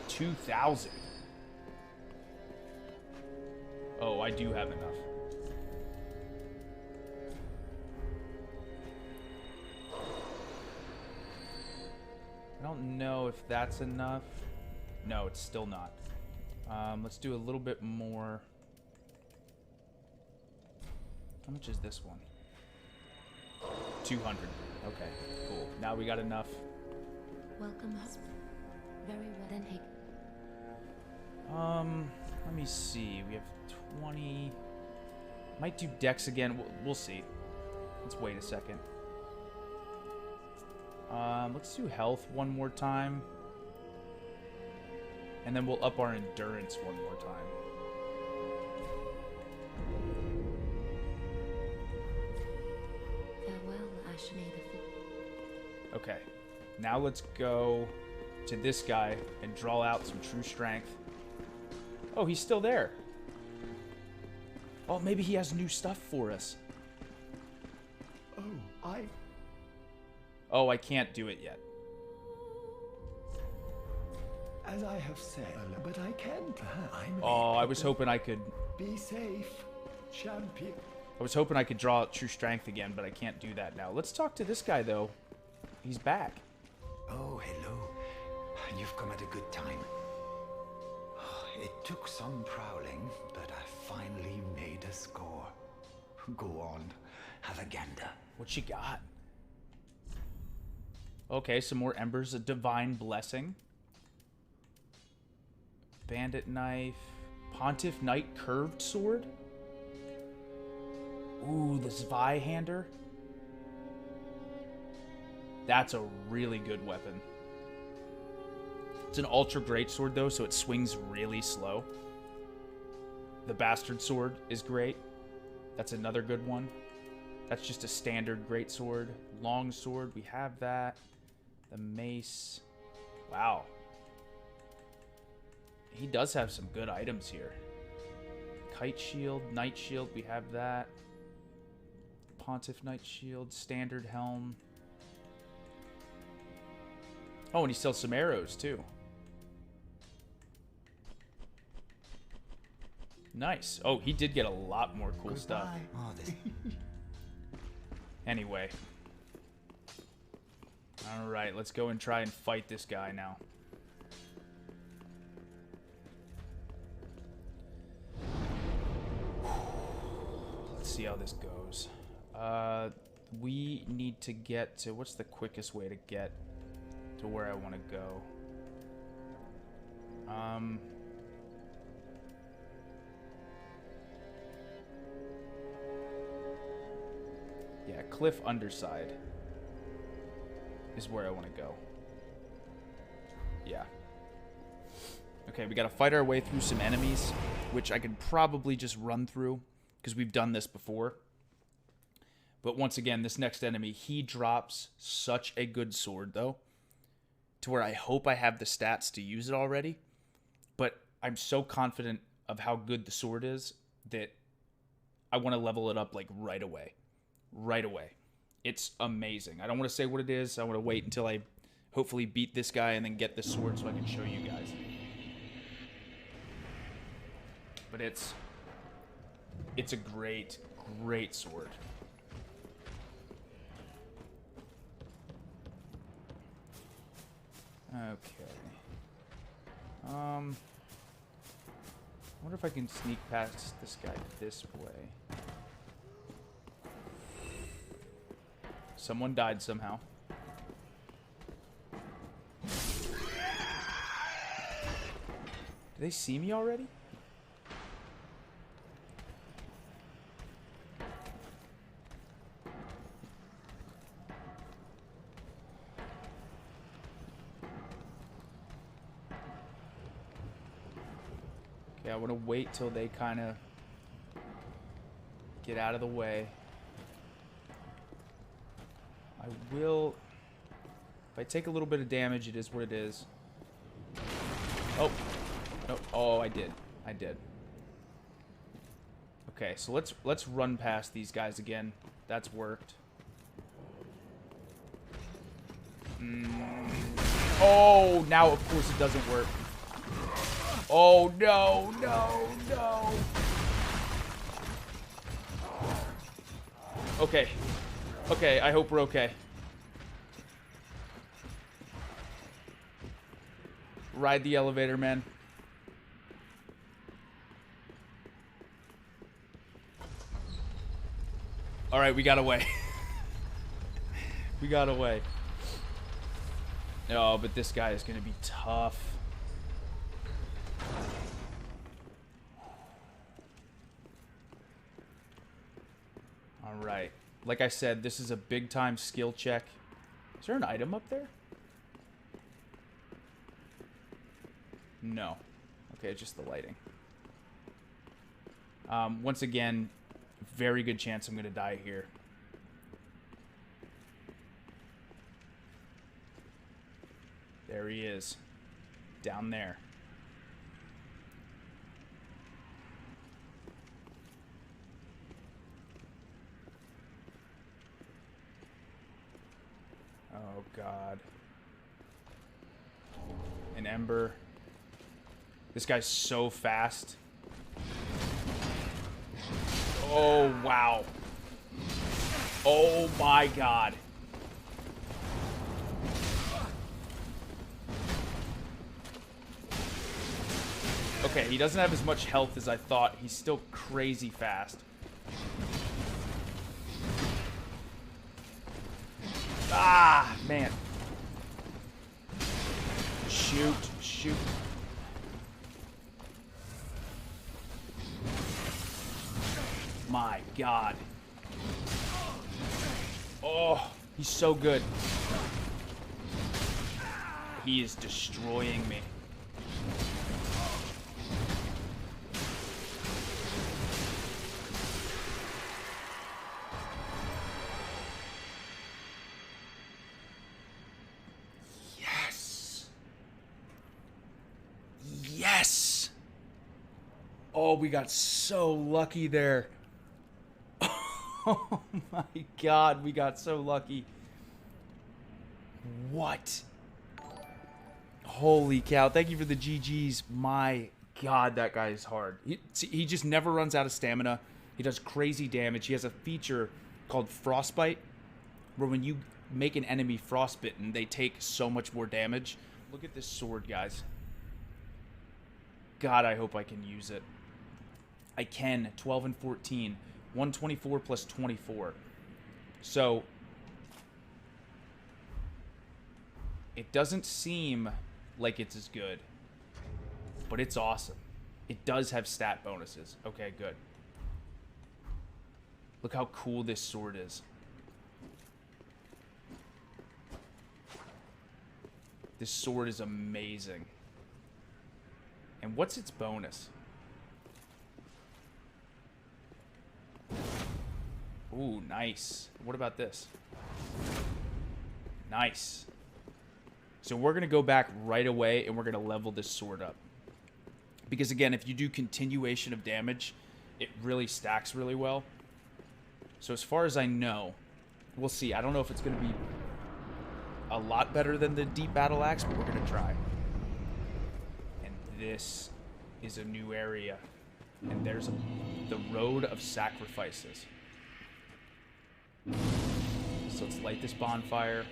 [SPEAKER 2] 2,000. Oh, I do have enough. I don't know if that's enough. No, it's still not. Let's do a little bit more. How much is this one? 200. Okay, cool. Now we got enough.
[SPEAKER 11] Welcome home. Very well then.
[SPEAKER 2] Let me see. We have 20. Might do Dex again. We'll see. Let's wait a second. Let's do health one more time. And then we'll up our endurance one more time.
[SPEAKER 11] Farewell, Ashley the
[SPEAKER 2] Okay. Now let's go to this guy and draw out some true strength. Oh, he's still there. Oh, maybe he has new stuff for us. Oh, I can't do it yet.
[SPEAKER 4] As I have said, but I can't.
[SPEAKER 2] Oh, I was hoping I could...
[SPEAKER 4] Be safe, champion.
[SPEAKER 2] I was hoping I could draw out true strength again, but I can't do that now. Let's talk to this guy, though. He's back.
[SPEAKER 3] Oh, hello. You've come at a good time. It took some prowling, but I finally made a score. Go on, have a gander.
[SPEAKER 2] What you got? Okay, some more embers. A divine blessing. Bandit knife. Pontiff Knight curved sword. Ooh, the Zweihander. That's a really good weapon. It's an ultra great sword though, so it swings really slow. The Bastard Sword is great. That's another good one. That's just a standard great sword. Long sword, we have that. The mace. Wow. He does have some good items here. Kite shield, knight shield, we have that. Pontiff knight shield, standard helm. Oh, and he sells some arrows too. Nice. Oh, he did get a lot more cool stuff.
[SPEAKER 3] Oh, this...
[SPEAKER 2] Anyway. Alright, let's go and try and fight this guy now. Let's see how this goes. We need to get to... What's the quickest way to get to where I want to go? Yeah, cliff underside is where I want to go. Yeah. Okay, we got to fight our way through some enemies, which I could probably just run through because we've done this before. But once again, this next enemy, he drops such a good sword, though, to where I hope I have the stats to use it already. But I'm so confident of how good the sword is that I want to level it up, like, right away. Right away. It's amazing. I don't want to say what it is. I want to wait until I hopefully beat this guy and then get the sword so I can show you guys. But it's a great, great sword. Okay. I wonder if I can sneak past this guy this way. Someone died somehow. Do they see me already? Okay, I want to wait till they kind of get out of the way. I will... If I take a little bit of damage, it is what it is. Oh. No. Oh, I did. I did. Okay, so let's run past these guys again. That's worked. Oh, now of course it doesn't work. Oh, no, no, no. Okay. Okay, I hope we're okay. Ride the elevator, man. Alright, we got away. We got away. Oh, but this guy is going to be tough. Alright. Like I said, this is a big-time skill check. Is there an item up there? No. Okay, it's just the lighting. Once again, very good chance I'm going to die here. There he is. Down there. Oh, God. An ember. This guy's so fast. Oh, wow. Oh, my God. Okay, he doesn't have as much health as I thought. He's still crazy fast. Ah, man. Shoot, shoot. My God. Oh, he's so good. He is destroying me. Yes. Yes. Oh, we got so lucky there. Oh my God, we got so lucky. What? Holy cow. Thank you for the GGs. My God, that guy is hard. He just never runs out of stamina. He does crazy damage. He has a feature called Frostbite, where when you make an enemy frostbitten, they take so much more damage. Look at this sword, guys. God, I hope I can use it. I can. 12 and 14. 124 plus 24. So, it doesn't seem like it's as good, but it's awesome. It does have stat bonuses. Okay, good. Look how cool this sword is. This sword is amazing. And what's its bonus? Ooh, nice. What about this? Nice. So we're going to go back right away and we're going to level this sword up. Because again, if you do continuation of damage, it really stacks really well. So as far as I know, we'll see. I don't know if it's going to be a lot better than the deep battle axe, but we're going to try. And this is a new area. And there's the road of sacrifices. So let's light this bonfire.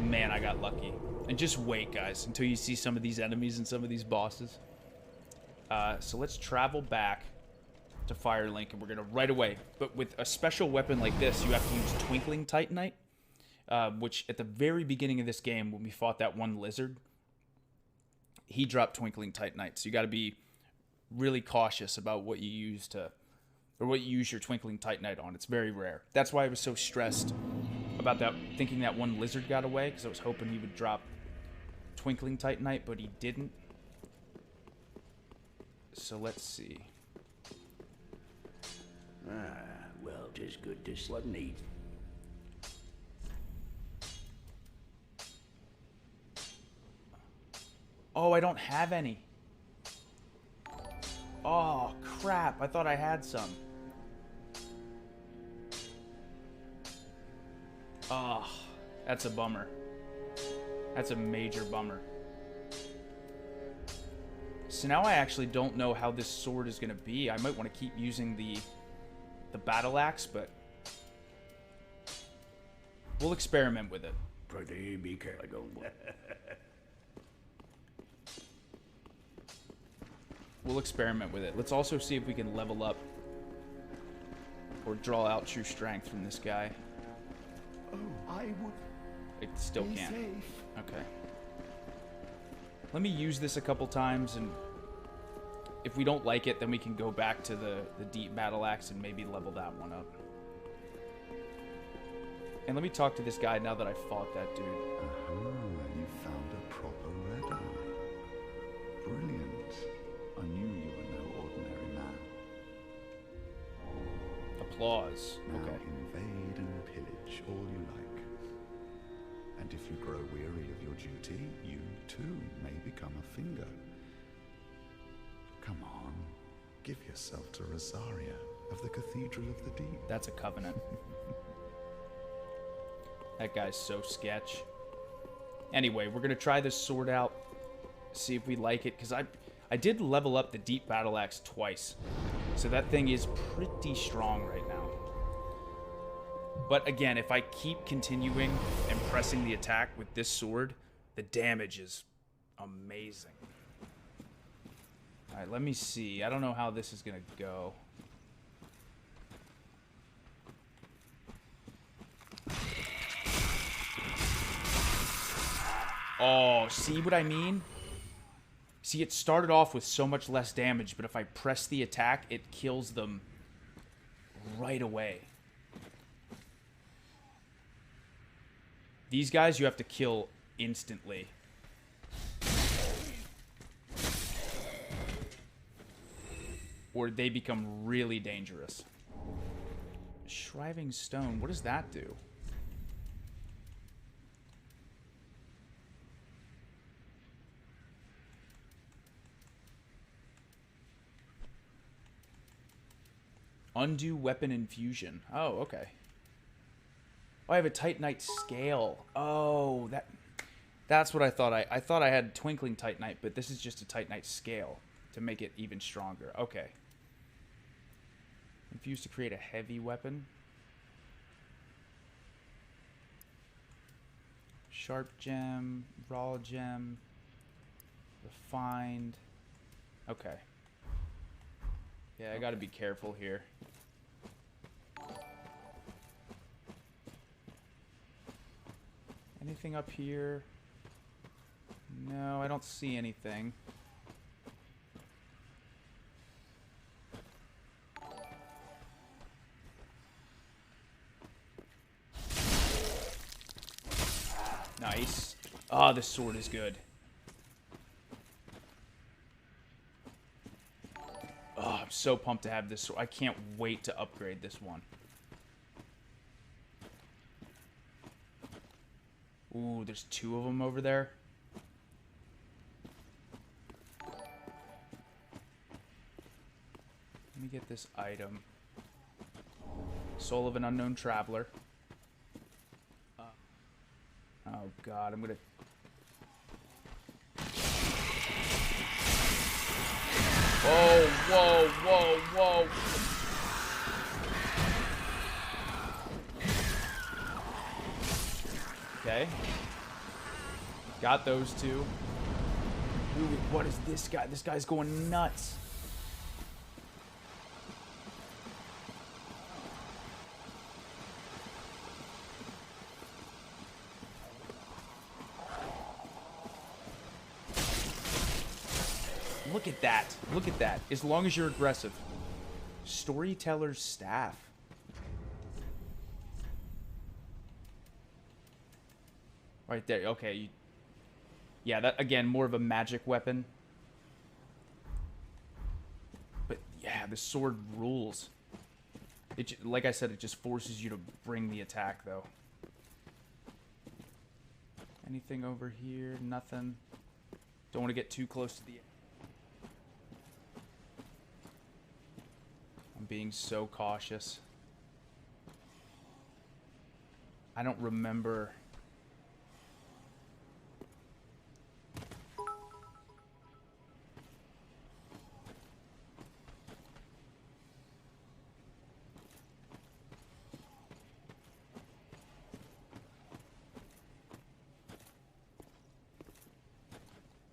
[SPEAKER 2] Man, I got lucky. And just wait, guys, until you see some of these enemies and some of these bosses. So let's travel back to Firelink, and we're going to right away. But with a special weapon like this, you have to use Twinkling Titanite, which at the very beginning of this game, when we fought that one lizard, he dropped Twinkling Titanite. So you got to be really cautious about what you use to, or what you use your Twinkling Titanite on. It's very rare. That's why I was so stressed about that, thinking that one lizard got away, because I was hoping he would drop Twinkling Titanite, but he didn't. So let's see.
[SPEAKER 4] Well, 'tis good to see. Neat.
[SPEAKER 2] Oh, I don't have any. Oh, crap. I thought I had some. Oh, that's a bummer. That's a major bummer. So now I actually don't know how this sword is going to be. I might want to keep using the battle axe, but we'll experiment with it.
[SPEAKER 4] Pretty be careful.
[SPEAKER 2] We'll experiment with it. Let's also see if we can level up or draw out true strength from this guy.
[SPEAKER 4] Oh, I would.
[SPEAKER 2] It still
[SPEAKER 4] be
[SPEAKER 2] can't.
[SPEAKER 4] safe.
[SPEAKER 2] Okay. Let me use this a couple times, and if we don't like it, then we can go back to the deep battle axe and maybe level that one up. And let me talk to this guy now that I fought that dude.
[SPEAKER 10] You found a proper red eye. Brilliant. I knew you were no ordinary man.
[SPEAKER 2] Applause.
[SPEAKER 10] Now
[SPEAKER 2] Okay.
[SPEAKER 10] invade and pillage all you like. And if you grow weary of your duty, you too may become a finger. Come on, give yourself to Rosaria of the Cathedral of the Deep.
[SPEAKER 2] That's a covenant. That guy's so sketch. Anyway, we're going to try this sword out, see if we like it, because I did level up the deep battle axe twice. So that thing is pretty strong right now. But again, if I keep continuing and pressing the attack with this sword, the damage is amazing. Alright, let me see. I don't know how this is going to go. Oh, see what I mean? See, it started off with so much less damage, but if I press the attack, it kills them right away. These guys you have to kill instantly. Or they become really dangerous. Shriving Stone, what does that do? Undo weapon infusion. Oh, okay. Oh, I have a Titanite scale. Oh, that's what I thought. I thought I had Twinkling Titanite, but this is just a Titanite scale to make it even stronger. Okay. Infused to create a heavy weapon. Sharp gem, raw gem, refined. Okay. Yeah, I gotta be careful here. Anything up here? No, I don't see anything. Nice. Ah, this sword is good. Oh, I'm so pumped to have this sword. I can't wait to upgrade this one. Ooh, there's 2 of them over there. Let me get this item. Soul of an Unknown Traveler. Oh god, I'm gonna... Whoa, whoa, whoa, whoa. Okay. Got those 2. Ooh, what is this guy? This guy's going nuts. Look at that. Look at that. As long as you're aggressive. Storyteller's Staff. Right there. Okay. Yeah, that, again, more of a magic weapon. But, yeah, the sword rules. It, like I said, it just forces you to bring the attack, though. Anything over here? Nothing. Don't want to get too close to the... I'm being so cautious. I don't remember...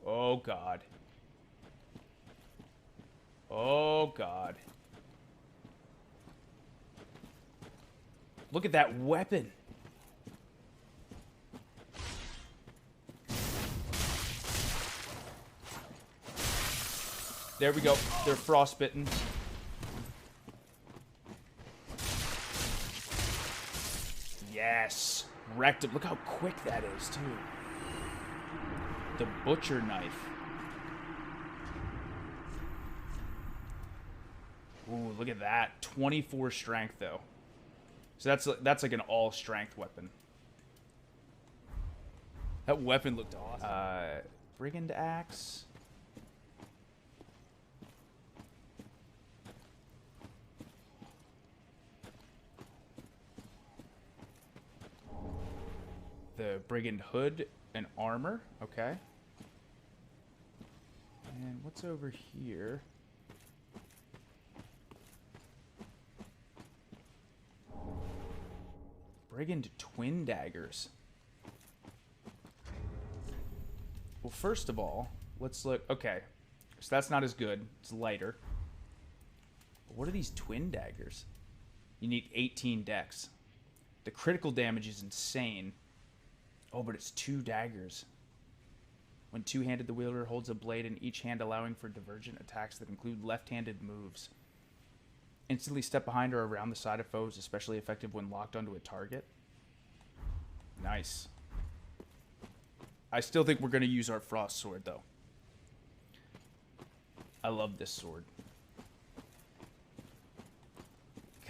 [SPEAKER 2] Oh, God. Oh, God. Look at that weapon. There we go. They're frostbitten. Yes. Wrecked him. Look how quick that is, too. The butcher knife. Ooh, look at that. 24 strength, though. So that's like an all-strength weapon. That weapon looked awesome. Brigand Axe. The Brigand Hood and Armor. Okay. And what's over here? Brigand Twin Daggers. Well, first of all, let's look... Okay, so that's not as good. It's lighter. But what are these Twin Daggers? You need 18 dex. The critical damage is insane. Oh, but it's 2 daggers. When two-handed, the wielder holds a blade in each hand, allowing for divergent attacks that include left-handed moves. Instantly step behind or around the side of foes, especially effective when locked onto a target. Nice. I still think we're going to use our frost sword, though. I love this sword.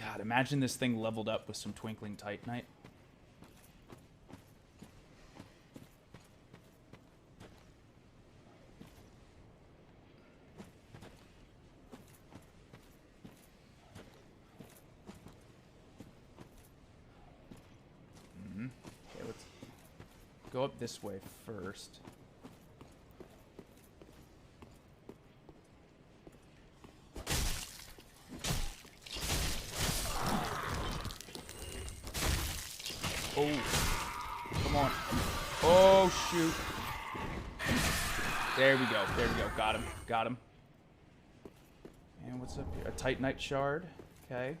[SPEAKER 2] God, imagine this thing leveled up with some Twinkling Titanite. Go up this way first. Oh, come on. Oh, shoot. There we go. There we go. Got him. Got him. And what's up here? A Titanite shard. Okay.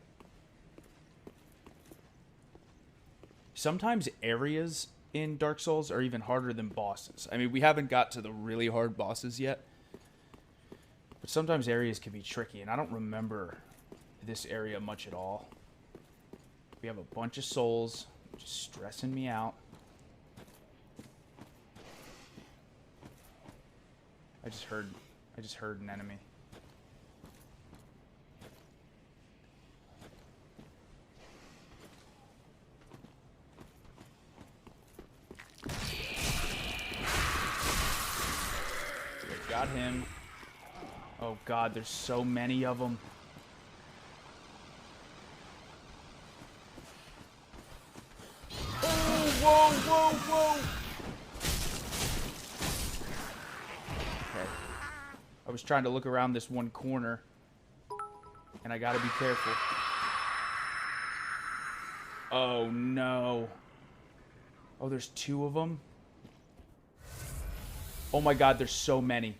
[SPEAKER 2] Sometimes areas in Dark Souls are even harder than bosses. I mean, we haven't got to the really hard bosses yet. But sometimes areas can be tricky, and I don't remember this area much at all. We have a bunch of souls, just stressing me out. I just heard an enemy. Got him. Oh god, there's so many of them. Oh, whoa, whoa, whoa! Okay. I was trying to look around this one corner, and I gotta be careful. Oh no. Oh, there's 2 of them? Oh my god, there's so many.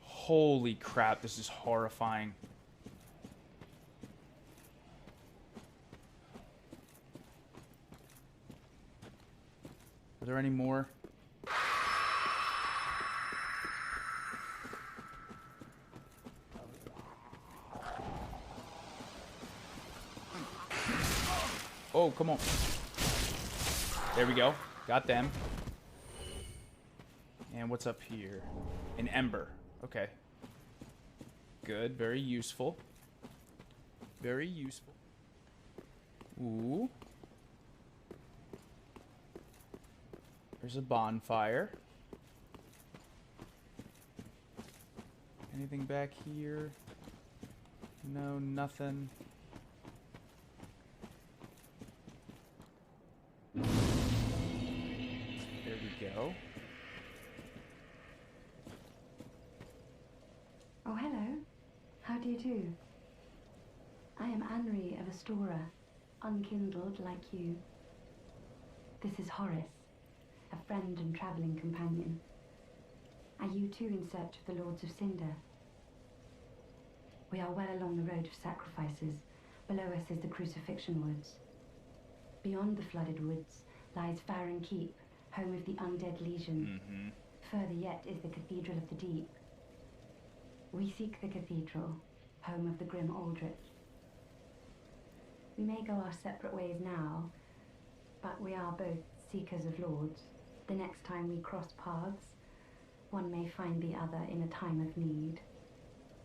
[SPEAKER 2] Holy crap, this is horrifying. Are there any more? Oh, come on. There we go. Got them. And what's up here? An ember. Okay. Good. Very useful. Very useful. Ooh. There's a bonfire. Anything back here? No, nothing. There we go.
[SPEAKER 8] Oh, hello. How do you do? I am Anri of Astora, unkindled like you. This is Horace, a friend and traveling companion. Are you too in search of the Lords of Cinder? We are well along the road of sacrifices. Below us is the Crucifixion Woods. Beyond the flooded woods lies Farron Keep, home of the Undead Legion. Further yet is the Cathedral of the Deep. We seek the cathedral, home of the grim Aldrich. We may go our separate ways now, but we are both seekers of lords. The next time we cross paths, one may find the other in a time of need.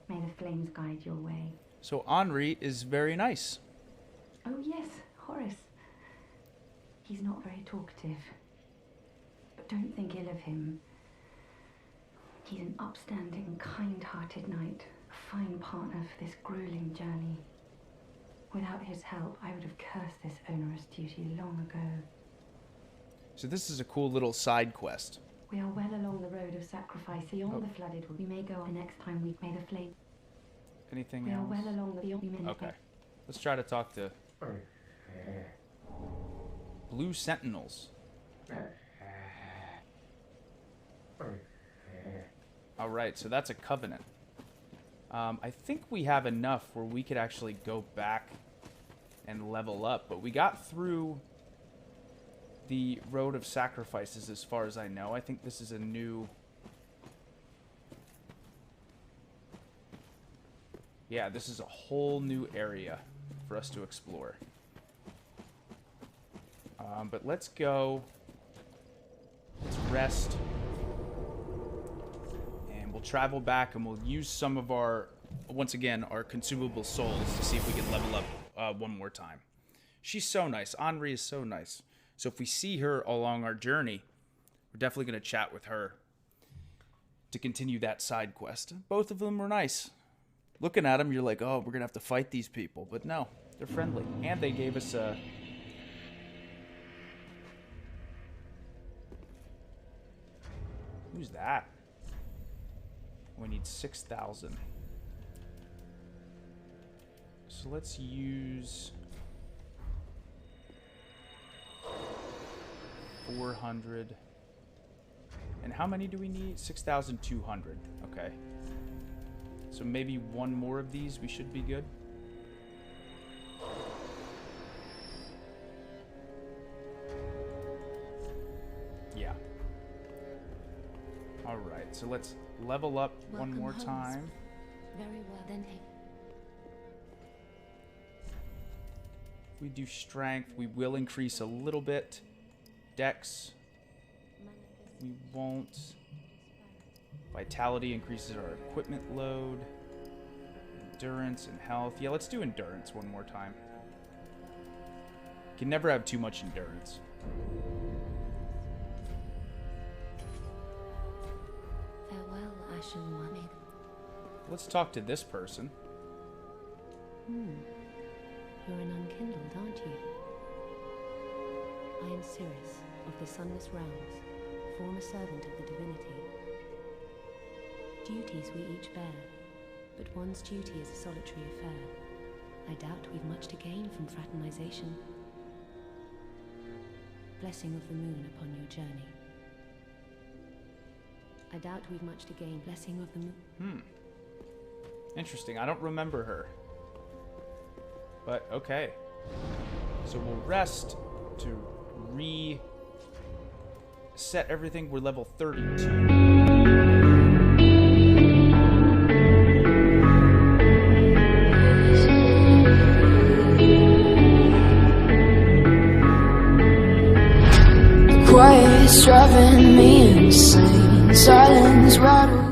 [SPEAKER 8] May the flames guide your way.
[SPEAKER 2] So Henri is very nice.
[SPEAKER 8] Oh yes, Horace. He's not very talkative, but don't think ill of him. He's an upstanding, kind-hearted knight, a fine partner for this grueling journey. Without his help, I would have cursed this onerous duty long ago.
[SPEAKER 2] So this is a cool little side quest.
[SPEAKER 8] We are well along the road of sacrifice. Beyond the flooded wood, we may go the next time we may the flame.
[SPEAKER 2] Anything
[SPEAKER 8] we
[SPEAKER 2] else?
[SPEAKER 8] We are well along the
[SPEAKER 2] Okay. Let's try to talk to Blue Sentinels. All right, so that's a covenant. I think we have enough where we could actually go back and level up, but we got through the road of sacrifices as far as I know. I think this is a new... Yeah, this is a whole new area for us to explore. But let's go. Let's rest. And we'll travel back and we'll use some of our, once again, our consumable souls to see if we can level up one more time. She's so nice. Henri is so nice. So if we see her along our journey, we're definitely going to chat with her to continue that side quest. Both of them were nice. Looking at them, you're like, oh, we're going to have to fight these people. But no, they're friendly. And they gave us a... Who's that? We need 6,000. So let's use 400. And how many do we need? 6,200. Okay. So maybe one more of these, we should be good. Yeah. All right, so let's level up one more time.
[SPEAKER 11] Very well then.
[SPEAKER 2] If we do strength, we will increase a little bit. Dex, we won't. Vitality increases our equipment load. Endurance and health. Yeah, let's do endurance one more time. Can never have too much endurance.
[SPEAKER 11] Farewell, Ashen One.
[SPEAKER 2] Let's talk to this person.
[SPEAKER 11] You're an unkindled, aren't you? I am Cirrus, of the Sunless Realms, former servant of the divinity. Duties we each bear, but one's duty is a solitary affair. I doubt we've much to gain from fraternization. Blessing of the moon upon your journey. I doubt we've much to gain. Blessing of the moon.
[SPEAKER 2] Interesting. I don't remember her. But okay. So we'll rest to reset everything. We're level 32.
[SPEAKER 12] Quiet's driving me insane. Silence rattle